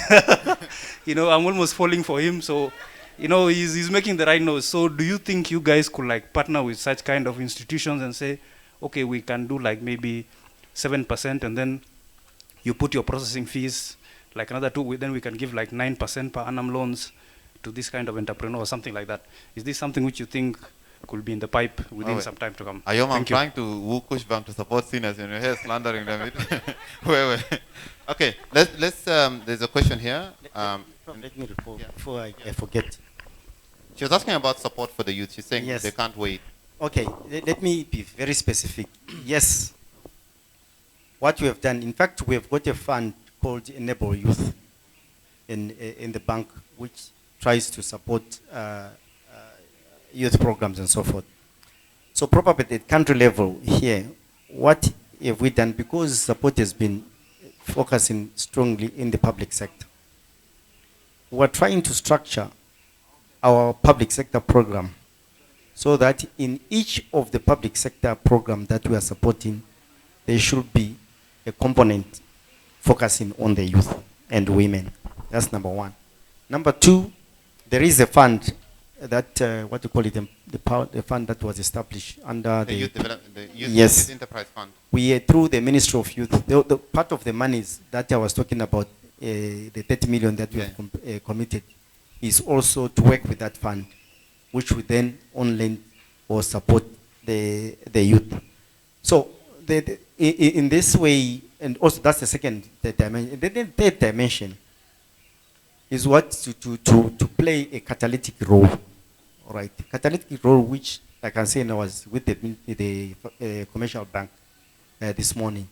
I'm almost falling for him. So, he's making the right noise. So do you think you guys could like partner with such kind of institutions and say, okay, we can do like maybe 7%, and then you put your processing fees like another 2, then we can give like 9% per annum loans to this kind of entrepreneur or something like that. Is this something which you think could be in the pipe within wait. some time to come. Ayom, I'm Thank you. trying to woo Kushbang to support seniors, and you're here slandering them. Wait. Okay, let's. There's a question here. Let me report Yeah. before I forget. She was asking about support for the youth. She's saying Yes. they can't wait. Okay, let me be very specific. Yes, what we have done, in fact, we have got a fund called Enable Youth in the bank, which tries to support youth programs and so forth. So probably at country level here, what have we done? Because support has been focusing strongly in the public sector. We're trying to structure our public sector program so that in each of the public sector program that we are supporting, there should be a component focusing on the youth and women. That's number one. Number two, there is a fund that, what do you call it, the fund that was established under The youth development, the youth, Yes. youth enterprise fund. we through the Ministry of Youth, the part of the monies that I was talking about, the 30 million that we have committed, is also to work with that fund, which would then only or support the youth. So in this way, and also that's the second dimension. The third dimension is what to play a catalytic role, all right? Catalytic role, which I can say now was with the commercial bank this morning.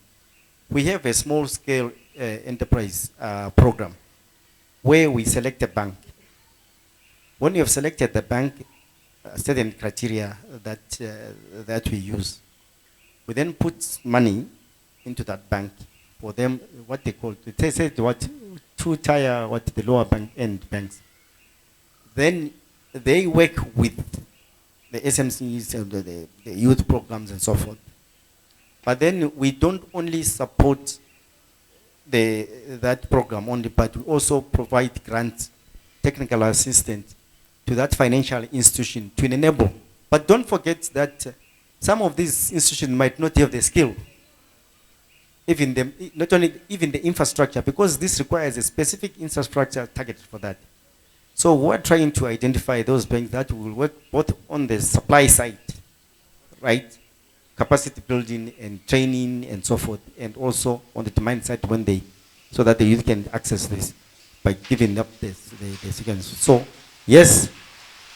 We have a small scale enterprise program where we select a bank. When you have selected the bank, certain criteria that we use, we then put money into that bank for them, what they call, they say what, two-tier, what the lower end banks. Then they work with the SMCs and the youth programs and so forth. But then we don't only support that program only, but we also provide grants, technical assistance to that financial institution to enable. But don't forget that some of these institutions might not have the skill, even the infrastructure, because this requires a specific infrastructure targeted for that. So we're trying to identify those banks that will work both on the supply side, right? Capacity building and training and so forth, and also on the demand side so that the youth can access this by giving up the seconds. So yes,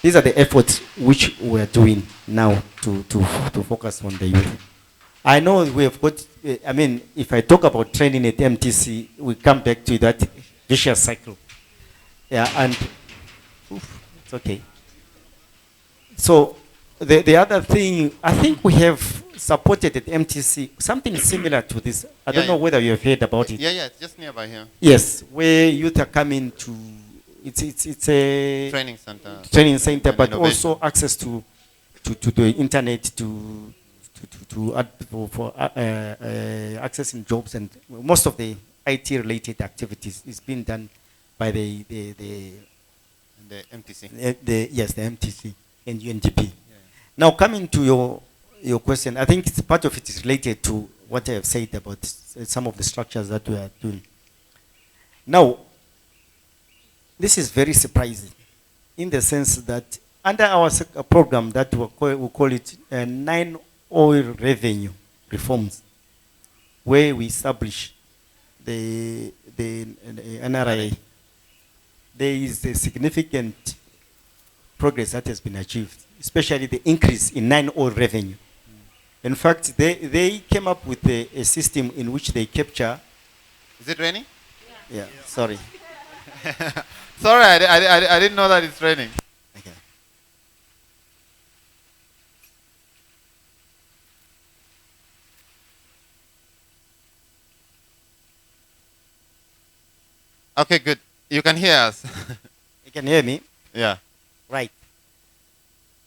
these are the efforts which we're doing now to focus on the youth. I know we have got, I mean, if I talk about training at MTC, we come back to that vicious cycle. Yeah, and it's okay. So the other thing, I think we have supported at MTC something similar to this. I don't know whether you have heard about it. Yeah, it's just nearby here. Yes, where youth are coming to, it's a Training center. Training center, but innovation. also access to the internet for accessing jobs, and most of the IT related activities is being done by the MTC. the MTC and UNDP. Now coming to your question, I think part of it is related to what I have said about some of the structures that we are doing. Now, this is very surprising in the sense that under our program that we call it 9 oil revenue reforms, where we establish the NRA, there is a significant progress that has been achieved, especially the increase in 9 oil revenue. In fact, they came up with a system in which they capture. Is it raining? Yeah, sorry. Sorry, I didn't know that it's raining. Okay. Okay, good. You can hear us. You can hear me? Yeah. Right.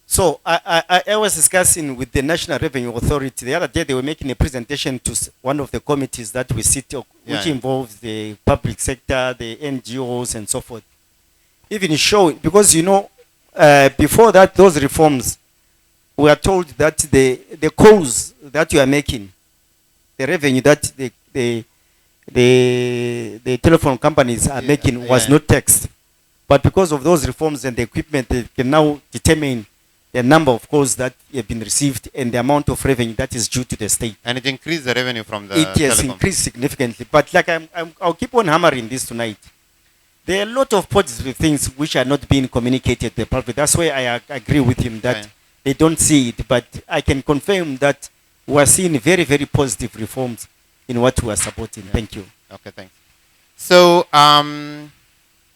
So I was discussing with the National Revenue Authority the other day. They were making a presentation to one of the committees that we sit on, which involves the public sector, the NGOs, and so forth. Even show, because before that, those reforms, we are told that the calls that you are making, the revenue that the telephone companies are making was not taxed. But because of those reforms and the equipment, they can now determine the number of calls that have been received and the amount of revenue that is due to the state. And it increased the revenue from the It has telecom. increased significantly. But like I'll keep on hammering this tonight. There are a lot of positive things which are not being communicated to the public. That's why I agree with him that Okay. they don't see it. But I can confirm that we are seeing very, very positive reforms in what we are supporting. Yeah. Thank you. Okay, thanks. So,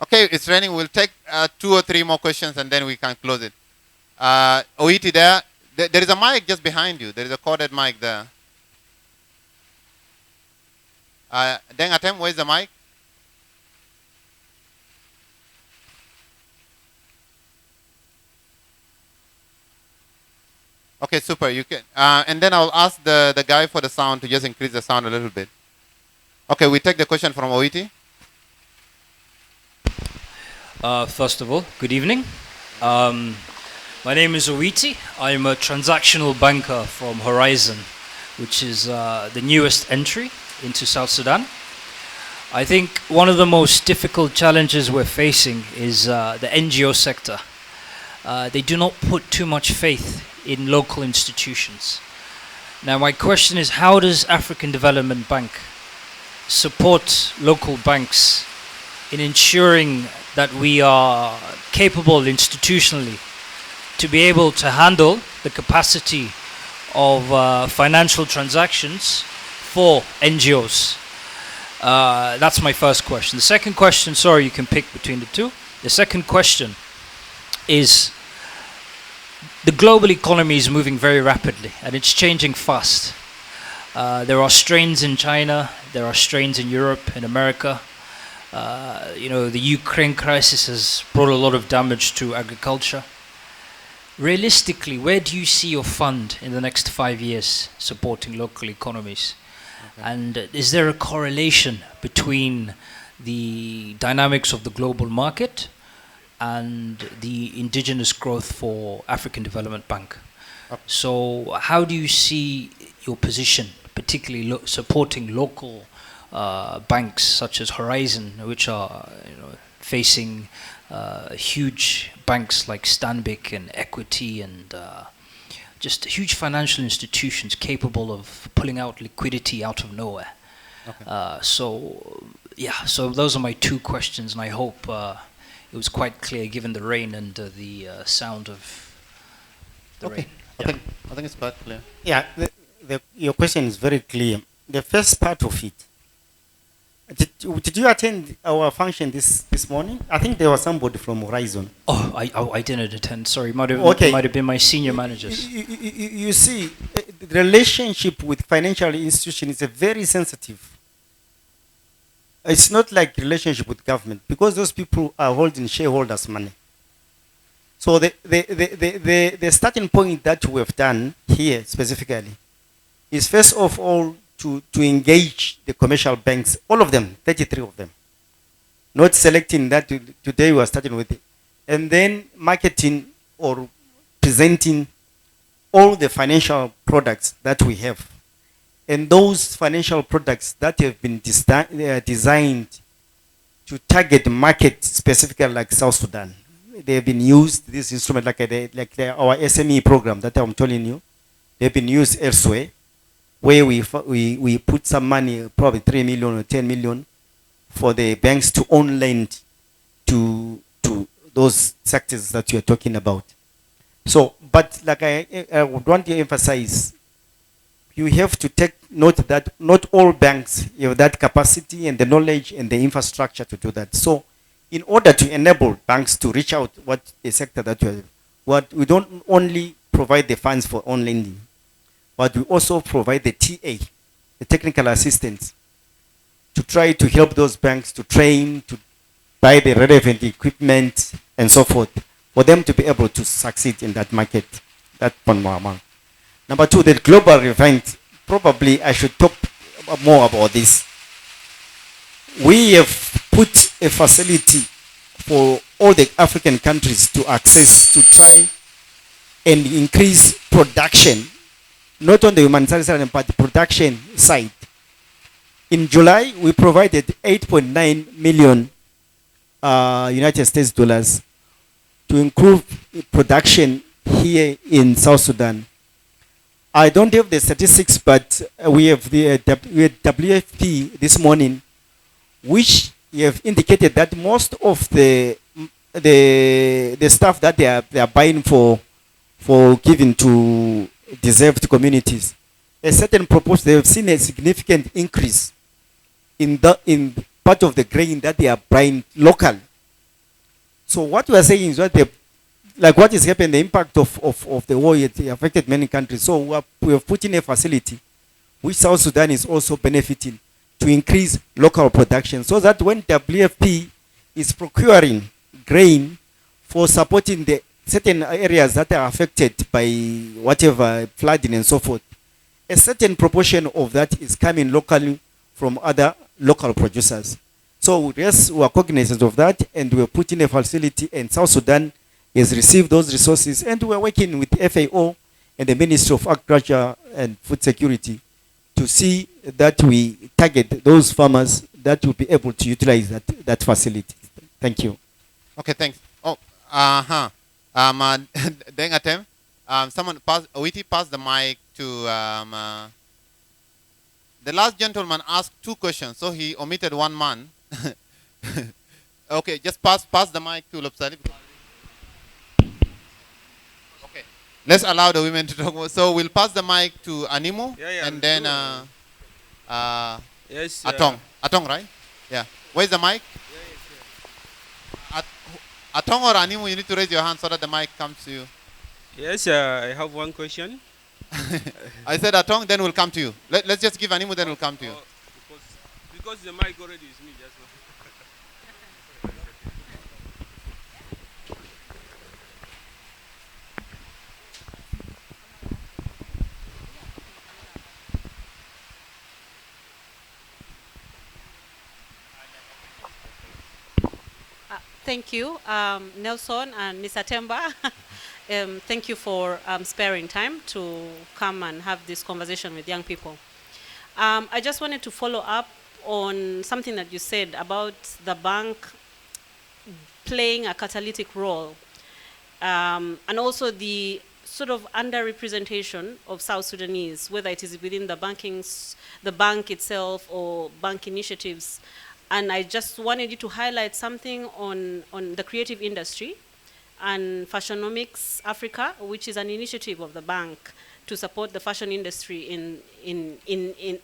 okay, it's raining. We'll take 2 or 3 more questions and then we can close it. Oiti there. There is a mic just behind you. There is a corded mic there. Deng Atem, where's the mic? Okay, super. You can, and then I'll ask the guy for the sound to just increase the sound a little bit. Okay, we take the question from Oiti. First of all, good evening. My name is Owiti. I'm a transactional banker from Horizon, which is the newest entry into South Sudan. I think one of the most difficult challenges we're facing is the NGO sector. They do not put too much faith in local institutions. Now my question is, how does African Development Bank support local banks in ensuring that we are capable institutionally to be able to handle the capacity of financial transactions for NGOs? That's my first question. The second question, sorry, you can pick between the two. The second question is, the global economy is moving very rapidly and it's changing fast. There are strains in China, there are strains in Europe, in America. The Ukraine crisis has brought a lot of damage to agriculture. Realistically, where do you see your fund in the next 5 years supporting local economies? Okay. And is there a correlation between the dynamics of the global market and the indigenous growth for African Development Bank? Okay. So how do you see your position, particularly supporting local banks such as Horizon, which are facing huge banks like Stanbic and Equity and just huge financial institutions capable of pulling out liquidity out of nowhere? Okay. So those are my two questions, and I hope it was quite clear given the rain and the sound of the rain. Yeah. I think it's quite clear. Yeah, your question is very clear. The first part of it, did you attend our function this morning? I think there was somebody from Horizon. Oh, I didn't attend. Sorry, might have been my senior managers. You see, the relationship with financial institutions is a very sensitive. It's not like relationship with government, because those people are holding shareholders' money. So the starting point that we have done here specifically is first of all to engage the commercial banks, all of them, 33 of them. Not selecting that today we are starting with it. And then marketing or presenting all the financial products that we have. And those financial products that have been designed to target market specifically like South Sudan. They have been used, this instrument like our SME program that I'm telling you, they've been used elsewhere, where we put some money, probably 3 million or 10 million, for the banks to own lend to those sectors that you're talking about. So, but like I would want to emphasize, you have to take note that not all banks have that capacity and the knowledge and the infrastructure to do that. So, in order to enable banks to reach out what the sector that we don't only provide the funds for own lending, but we also provide the TA, the technical assistance, to try to help those banks to train, to buy the relevant equipment and so forth, for them to be able to succeed in that market. That's one more amount. Number two, the global event, probably I should talk more about this. We have put a facility for all the African countries to access, to try and increase production, not on the humanitarian side, but the production side. In July, we provided 8.9 million United States dollars to improve production here in South Sudan. I don't have the statistics, but we have the WFP this morning, which have indicated that most of the stuff that they are buying for giving to deserved communities, a certain proportion, they have seen a significant increase in part of the grain that they are buying local. So what we are saying is that like what is happening, the impact of the war, it affected many countries. So we have put in a facility which South Sudan is also benefiting to increase local production, so that when WFP is procuring grain for supporting the certain areas that are affected by whatever flooding and so forth, a certain proportion of that is coming locally from other local producers. So yes, we are cognizant of that, and we are putting a facility, and South Sudan has received those resources, and we are working with FAO and the Ministry of Agriculture and Food Security to see that we target those farmers that will be able to utilize that facility. Thank you. Okay, thanks. Oh, then attempt. Someone Witty pass the mic to the last gentleman asked 2 questions, so he omitted one man. Okay, just pass the mic to Lopsali. Okay, let's allow the women to talk more. So we'll pass the mic to Animu, and then Yes. Atong, right? Yeah. Where's the mic? Atong or Animu, you need to raise your hand so that the mic comes to you. Yes, I have one question. I said Atong, then we'll come to you. Let's just give Animu, then we'll come to you. Because the mic already is me, just Thank you, Nelson and Mr. Themba. Thank you for sparing time to come and have this conversation with young people. I just wanted to follow up on something that you said about the bank playing a catalytic role, and also the sort of underrepresentation of South Sudanese, whether it is within the bank itself or bank initiatives. And I just wanted you to highlight something on the creative industry and Fashionomics Africa, which is an initiative of the bank to support the fashion industry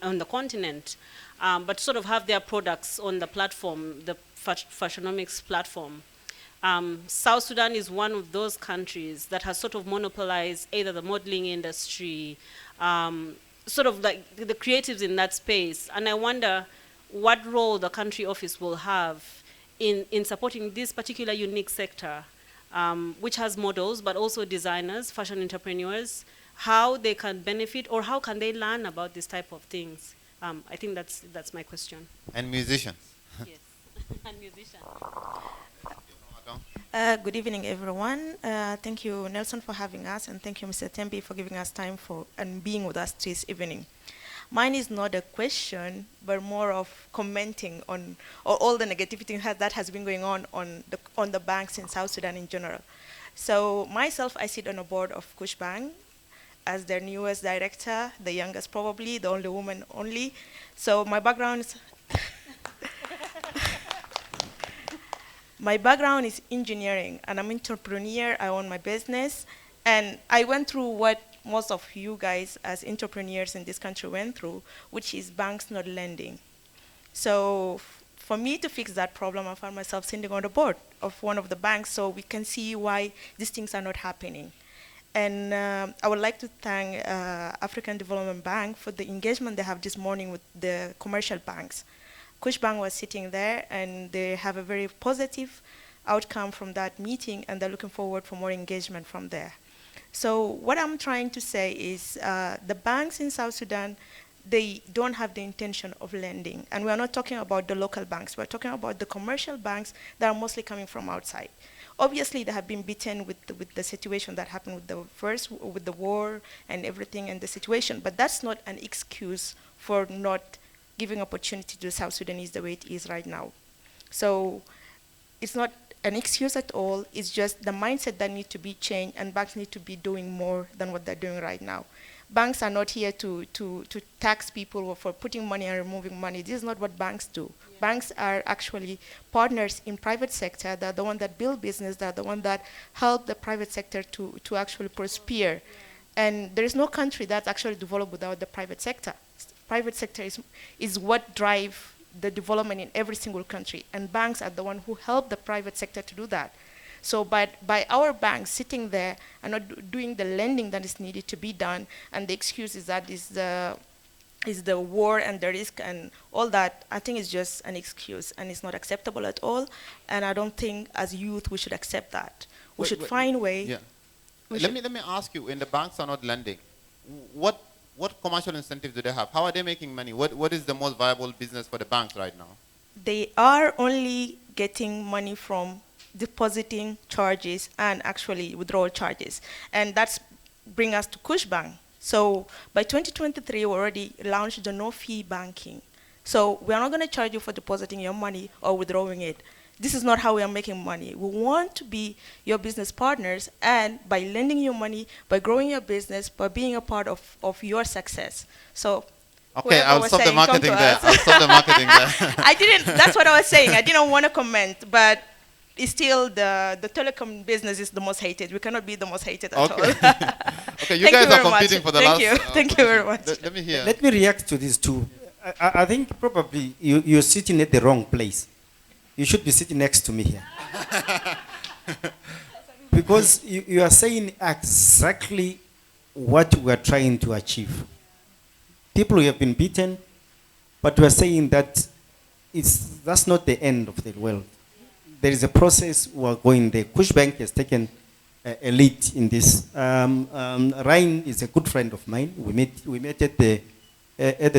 on the continent, but sort of have their products on the platform, the Fashionomics platform. South Sudan is one of those countries that has sort of monopolized either the modeling industry, sort of like the creatives in that space. And I wonder what role the country office will have in supporting this particular unique sector, which has models, but also designers, fashion entrepreneurs, how they can benefit or how can they learn about this type of things. I think that's my question. And musicians. Yes, and musicians. Good evening, everyone. Thank you, Nelson, for having us, and thank you, Mr. Themba, for giving us time and being with us this evening. Mine is not a question, but more of commenting on all the negativity that has been going on the banks in South Sudan in general. So myself, I sit on a board of Kush Bank as their newest director, the youngest probably, the only woman only. So my background is my background is engineering, and I'm an entrepreneur. I own my business, and I went through what most of you guys as entrepreneurs in this country went through, which is banks not lending. So for me to fix that problem, I found myself sitting on the board of one of the banks so we can see why these things are not happening. And I would like to thank African Development Bank for the engagement they have this morning with the commercial banks. Kush Bank was sitting there, and they have a very positive outcome from that meeting, and they're looking forward for more engagement from there. So what I'm trying to say is the banks in South Sudan, they don't have the intention of lending. And we're not talking about the local banks. We're talking about the commercial banks that are mostly coming from outside. Obviously, they have been beaten with the situation that happened with the war and everything and the situation, but that's not an excuse for not giving opportunity to the South Sudanese the way it is right now. So it's not an excuse at all. It's just the mindset that needs to be changed, and banks need to be doing more than what they're doing right now. Banks are not here to tax people for putting money and removing money. This is not what banks do. Yeah. Banks are actually partners in private sector. They're the one that build business. They're the one that help the private sector to actually prosper. Yeah. And there is no country that's actually developed without the private sector. Private sector is what drive the development in every single country. And banks are the one who help the private sector to do that. So by our banks sitting there and not doing the lending that is needed to be done, and the excuse is that is the war and the risk and all that, I think it's just an excuse, and it's not acceptable at all. And I don't think as youth we should accept that. We should find a way. Yeah. Let me ask you, when the banks are not lending, what commercial incentives do they have? How are they making money? What is the most viable business for the banks right now? They are only getting money from depositing charges and actually withdrawal charges. And that's bring us to Cushbank. So by 2023, we already launched the no-fee banking. So we are not going to charge you for depositing your money or withdrawing it. This is not how we are making money. We want to be your business partners, and by lending you money, by growing your business, by being a part of your success. So okay, I'll stop the marketing there. I'll stop the marketing there. That's what I was saying. I didn't want to comment, but it's still the telecom business is the most hated. We cannot be the most hated at all. Okay, you guys are competing for the last. Thank you very much. Let me hear. Let me react to this too. I think probably you're sitting at the wrong place. You should be sitting next to me here. Because you are saying exactly what we are trying to achieve. People who have been beaten, but we are saying that that's not the end of the world. There is a process we are going there. Cushbank has taken a lead in this. Ryan is a good friend of mine. We met at the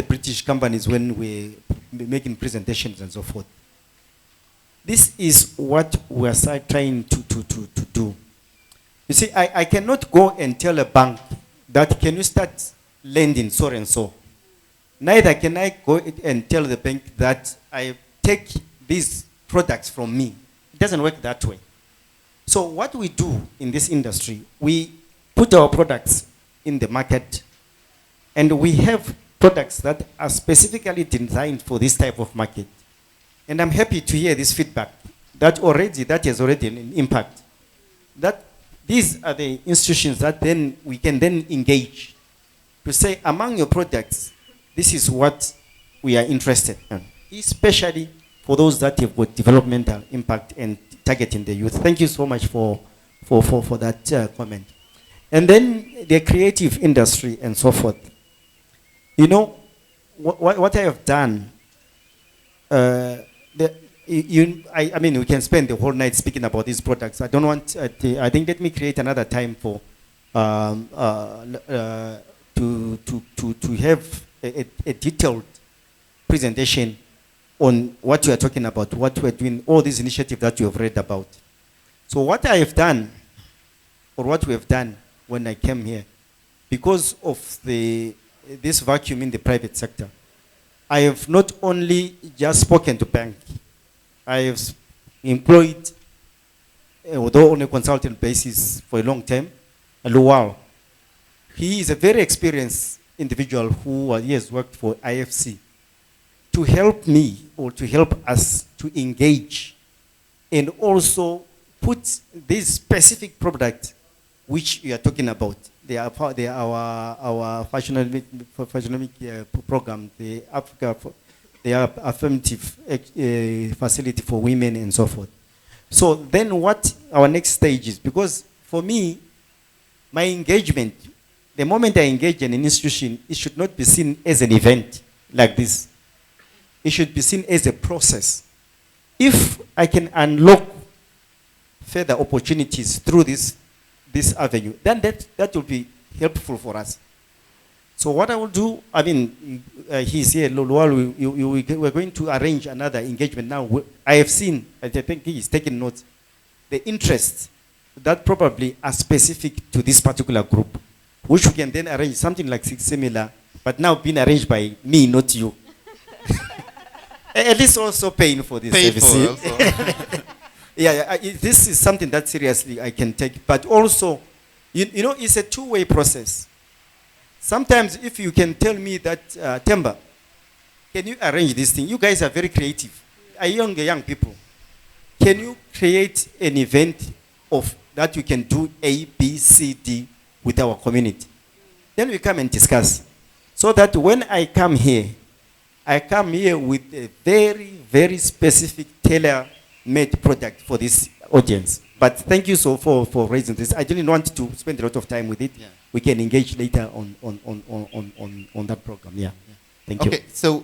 British companies when we were making presentations and so forth. This is what we are trying to do. You see, I cannot go and tell a bank that can you start lending so and so. Neither can I go and tell the bank that I take these products from me. It doesn't work that way. So what we do in this industry, we put our products in the market, and we have products that are specifically designed for this type of market. And I'm happy to hear this feedback that has already an impact. That these are the institutions that then we can then engage to say, among your products, this is what we are interested in, especially for those that have got developmental impact and targeting the youth. Thank you so much for that comment. And then the creative industry and so forth. You know, what I have done, I mean, we can spend the whole night speaking about these products. I don't want, I think let me create another time for, to have a detailed presentation on what you are talking about, what we're doing, all these initiatives that you have read about. So what I have done, or what we have done when I came here, because of this vacuum in the private sector, I have not only just spoken to bank, I have employed, although on a consultant basis for a long time, Luwal. He is a very experienced individual who has worked for IFC to help me or to help us to engage and also put this specific product which we are talking about. They are our fashionomic program, the affirmative facility for women and so forth. So then what our next stage is, because for me, my engagement, the moment I engage in an institution, it should not be seen as an event like this. It should be seen as a process. If I can unlock further opportunities through this avenue, then that will be helpful for us. So what I will do, I mean, he's here, we're going to arrange another engagement now. I have seen, I think he's taking notes, the interests that probably are specific to this particular group, which we can then arrange something like similar, but now being arranged by me, not you. At least also paying for this service. This is something that seriously I can take, but also, you know, it's a two-way process. Sometimes if you can tell me that, Themba, can you arrange this thing? You guys are very creative. Are young people. Can you create an event of that you can do A, B, C, D with our community? Then we come and discuss. So that when I come here with a very, very specific tailor-made product for this audience. But thank you for raising this. I didn't want to spend a lot of time with it. Yeah. We can engage later on that program. Yeah. Thank you. Okay, so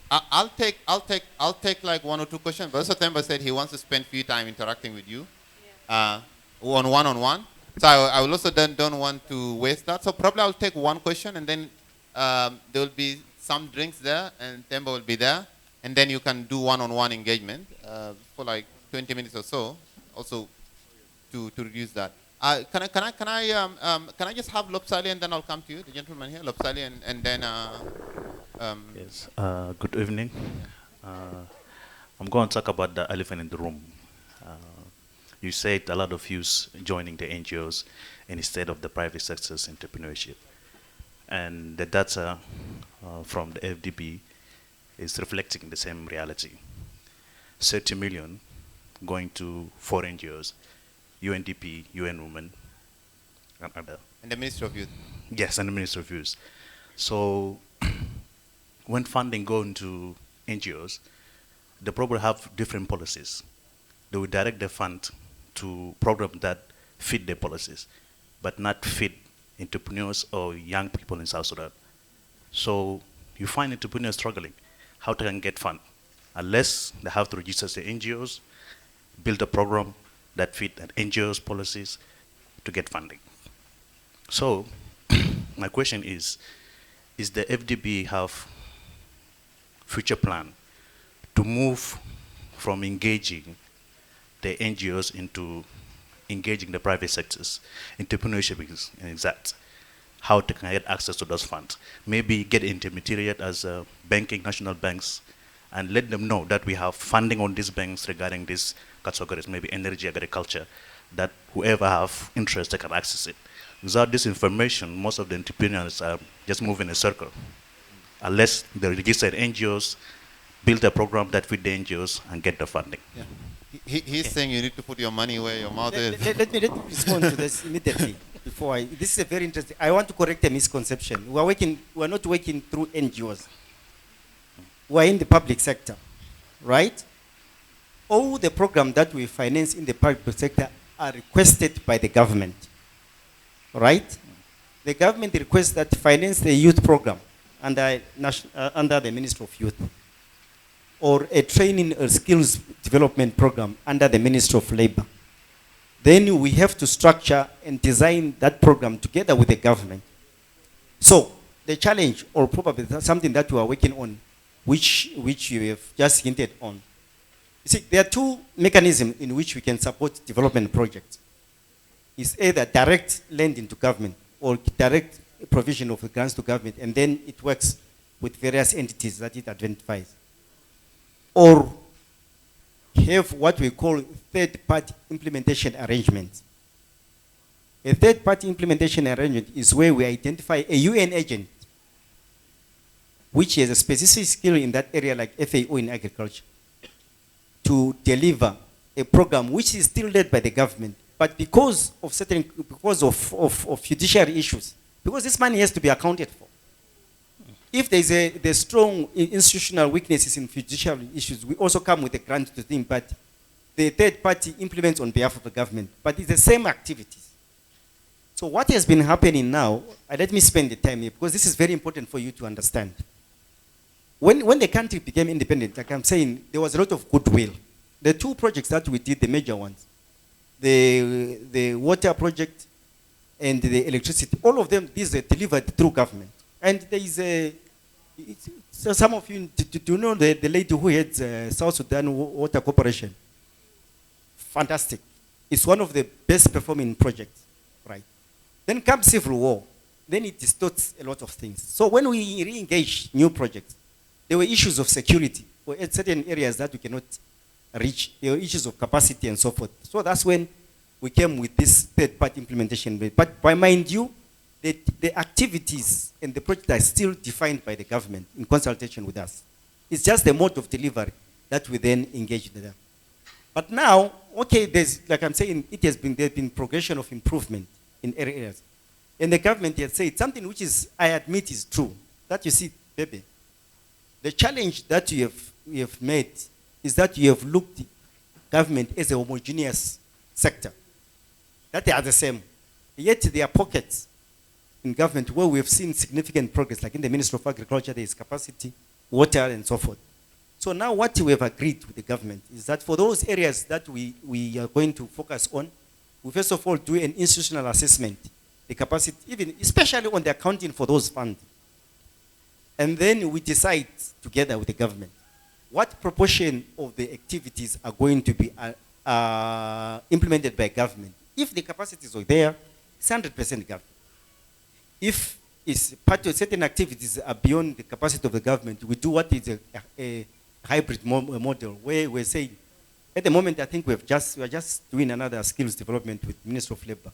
I'll take like one or two questions. But also Themba said he wants to spend few time interacting with you, one-on-one. So I will also don't want to waste that. So probably I'll take one question, and then there will be some drinks there, and Themba will be there, and then you can do one-on-one engagement for like 20 minutes or so, also to reduce that. Can I just have Lopsali, and then I'll come to you, the gentleman here, Lopsali, and then. Yes. Good evening. I'm going to talk about the elephant in the room. You said a lot of youth joining the NGOs instead of the private sector's entrepreneurship, and the data from the FDB is reflecting the same reality. 30 million going to 4 NGOs, UNDP, UN Women, and other. And the Ministry of Youth. Yes, and the Ministry of Youth. So when funding goes into NGOs, they probably have different policies. They will direct the fund to programs that fit their policies, but not fit entrepreneurs or young people in South Sudan. So you find entrepreneurs struggling how they can get fund, unless they have to register the NGOs, build a program that fit an NGO's policies to get funding. So my question is the FDB have future plan to move from engaging the NGOs into engaging the private sectors? Entrepreneurship is exact. How they can get access to those funds. Maybe get intermediate as banking, national banks, and let them know that we have funding on these banks regarding these categories, maybe energy, agriculture, that whoever have interest, they can access it. Without this information, most of the entrepreneurs are just moving in a circle. Unless the registered NGOs build a program that fit the NGOs and get the funding. Yeah. He's saying you need to put your money where your mouth is. Let me respond to this immediately. This is a very interesting. I want to correct a misconception. We are not working through NGOs. We are in the public sector, right? All the programs that we finance in the public sector are requested by the government, right? The government requests that finance the youth program under the Ministry of Youth, or a training or skills development program under the Ministry of Labor. Then we have to structure and design that program together with the government. So the challenge, or probably something that we are working on, which you have just hinted on. You see, there are two mechanisms in which we can support development projects. It's either direct lending to government or direct provision of grants to government, and then it works with various entities that it identifies. Or have what we call third-party implementation arrangements. A third-party implementation arrangement is where we identify a UN agent which has a specific skill in that area, like FAO in agriculture, to deliver a program which is still led by the government, but because of judiciary issues, because this money has to be accounted for. If there's strong institutional weaknesses in judicial issues, we also come with a grant to them, but the third party implements on behalf of the government, but it's the same activities. So what has been happening now, let me spend the time here, because this is very important for you to understand. When the country became independent, like I'm saying, there was a lot of goodwill. The two projects that we did, the major ones, the water project and the electricity, all of them, these are delivered through government. And there is so some of you, do you know the lady who heads South Sudan Water Corporation? Fantastic. It's one of the best performing projects, right? Then comes civil war. Then it distorts a lot of things. So when we re-engage new projects, there were issues of security for certain areas that we cannot reach issues of capacity and so forth. So that's when we came with this third-party implementation. But by mind you, the activities and the project are still defined by the government in consultation with us. It's just the mode of delivery that we then engage with them. But now, okay, there's, like I'm saying, there's been progression of improvement in areas. And the government has said something which is, I admit is true, that you see, Bhebhe, the challenge that you have made is that you have looked at government as a homogeneous sector, that they are the same. Yet there are pockets in government where we have seen significant progress, like in the Ministry of Agriculture, there is capacity, water, and so forth. So now what we have agreed with the government is that for those areas that we are going to focus on, we first of all do an institutional assessment, the capacity, even especially on the accounting for those funds. And then we decide together with the government what proportion of the activities are going to be implemented by government. If the capacities are there, it's 100% government. If it's part of certain activities are beyond the capacity of the government, we do what is a hybrid model where we're saying, at the moment, I think we're just doing another skills development with Minister of Labor.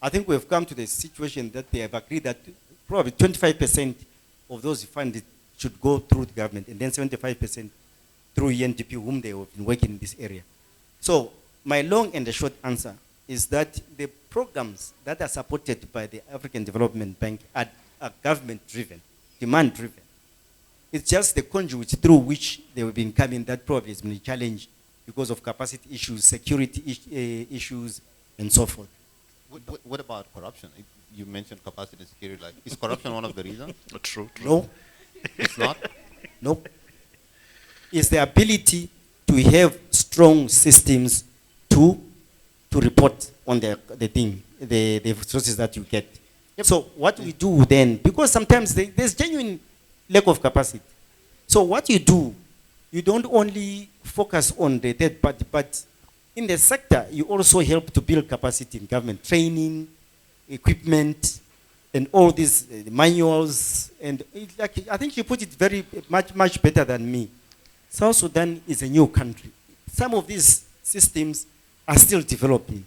I think we've come to the situation that they have agreed that probably 25% of those funded should go through the government, and then 75% through UNDP, whom they have been working in this area. So my long and the short answer is that the programs that are supported by the African Development Bank are government-driven, demand-driven. It's just the conduit through which they have been coming that probably has been a challenge because of capacity issues, security issues, and so forth. What about corruption? You mentioned capacity and security. Like, is corruption one of the reasons? True. No. It's not? No. It's the ability to have strong systems to report on the resources that you get. Yep. So what we do then, because sometimes there's genuine lack of capacity. So what you do, you don't only focus on the third party, but in the sector, you also help to build capacity in government, training, equipment, and all these manuals. And I think you put it very much better than me. South Sudan is a new country. Some of these systems are still developing.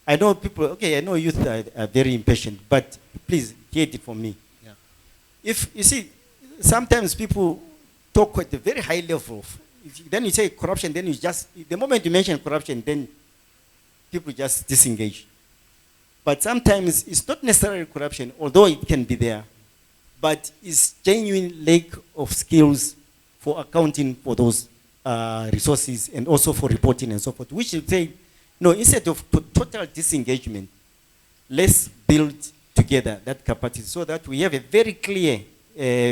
I know people, okay, I know youth are very impatient, but please get it from me. Yeah. If you see, sometimes people talk at a very high level. Then you say corruption, then you just, the moment you mention corruption, then people just disengage. But sometimes it's not necessarily corruption, although it can be there, but it's genuine lack of skills for accounting for those resources and also for reporting and so forth, which you say, no, instead of total disengagement, let's build together that capacity so that we have a very clear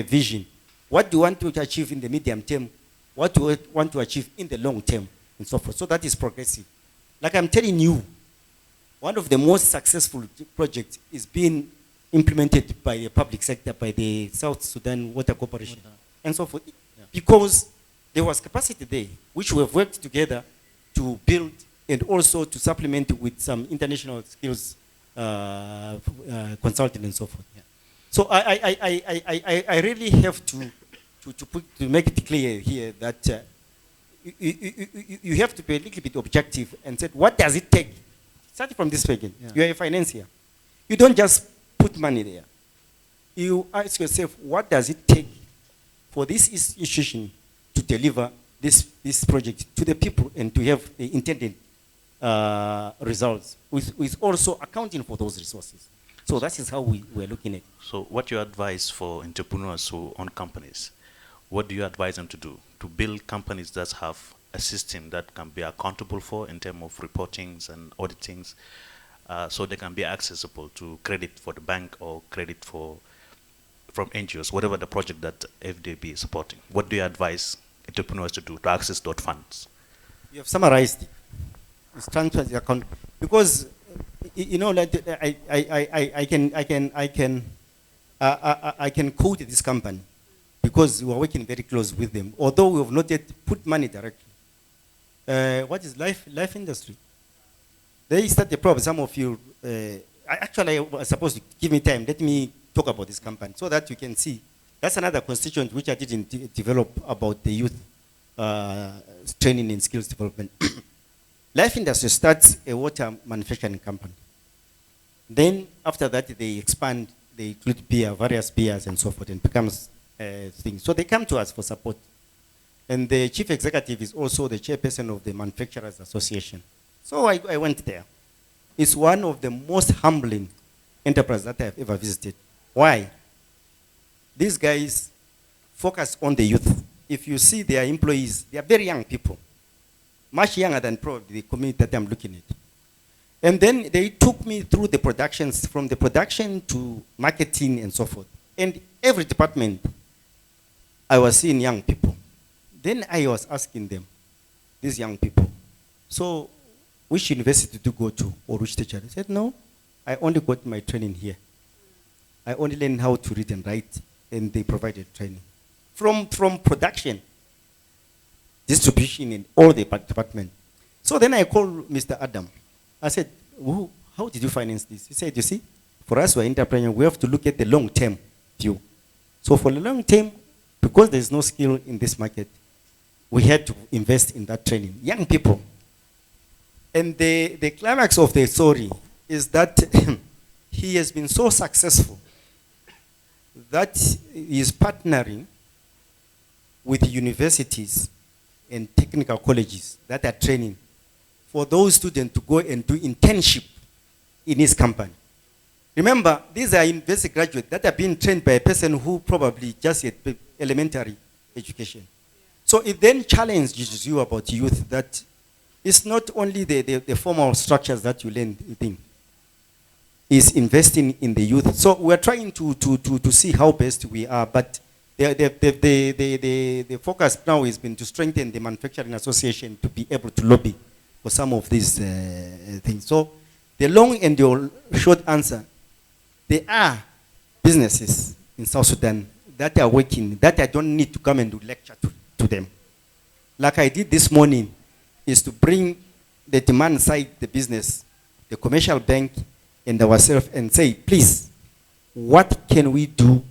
vision. What do you want to achieve in the medium term? What do you want to achieve in the long term? And so forth. So that is progressive. Like I'm telling you, one of the most successful projects is being implemented by the public sector, by the South Sudan Water Corporation, and so forth. Yeah. Because there was capacity there, which we have worked together to build and also to supplement with some international skills consulting and so forth. Yeah. So I really have to make it clear here that you have to be a little bit objective and say, what does it take? Starting from this beginning, yeah. You're a financier. You don't just put money there. You ask yourself, what does it take for this institution to deliver this project to the people and to have the intended results, with also accounting for those resources. So that is how we're looking at it. So what you advise for entrepreneurs who own companies, what do you advise them to do? To build companies that have a system that can be accountable for in terms of reportings and auditings, so they can be accessible to credit for the bank or credit from NGOs, whatever the project that FDB is supporting. What do you advise entrepreneurs to do to access those funds? You have summarized it. It's transfer the account, because you know, like I can quote this company because we are working very close with them, although we have not yet put money directly. What is life industry? They started, probably some of you, actually I was supposed to give me time. Let me talk about this company so that you can see. That's another constituent which I didn't develop about the youth. training and skills development. Life Industry starts a water manufacturing company. Then after that, they expand, they include beer, various beers and so forth, and becomes things. So they come to us for support. And the chief executive is also the chairperson of the Manufacturers Association. So I went there. It's one of the most humbling enterprises that I've ever visited. Why? These guys focus on the youth. If you see their employees, they are very young people, much younger than probably the community that I'm looking at. And then they took me through the productions, from the production to marketing and so forth. And every department, I was seeing young people. Then I was asking them, these young people, so which university to go to or which teacher? They said, no, I only got my training here. I only learned how to read and write, and they provided training. From production, distribution, in all the department. So then I called Mr. Adam. I said, how did you finance this? He said, you see, for us, we're entrepreneurs, we have to look at the long-term view. So for the long term, because there's no skill in this market, we had to invest in that training. Young people. And the climax of the story is that he has been so successful that he is partnering with universities and technical colleges that are training for those students to go and do internship in his company. Remember, these are university graduates that are being trained by a person who probably just had elementary education. So it then challenges you about youth that it's not only the formal structures that you learn, you think, is investing in the youth. So we're trying to see how best we are, but the focus now has been to strengthen the manufacturing association to be able to lobby for some of these things. So the long and the short answer, there are businesses in South Sudan that are working, that I don't need to come and do lecture to them. Like I did this morning, is to bring the demand side, the business, the commercial bank, and ourselves and say, please, what can we do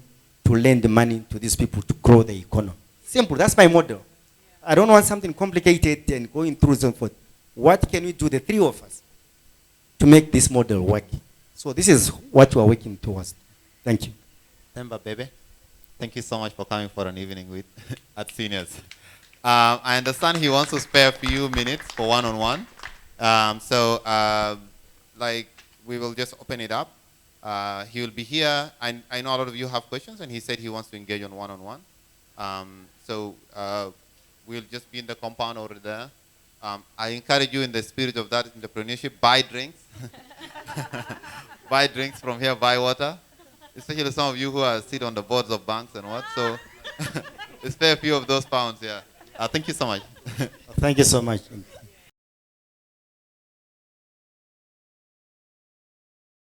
to lend the money to these people to grow the economy? Simple, that's my model. I don't want something complicated and going through so forth. What can we do, the three of us, to make this model work? So this is what we're working towards. Thank you. Themba Bhebhe, thank you so much for coming for an evening with at Seniors. I understand he wants to spare a few minutes for one-on-one. Like, we will just open it up. He will be here. I know a lot of you have questions, and he said he wants to engage on one-on-one. We'll just be in the compound over there. I encourage you in the spirit of that entrepreneurship, buy drinks. Buy drinks from here, buy water. Especially some of you who are sit on the boards of banks and what. So spare a few of those pounds, yeah. Thank you so much. Thank you so much.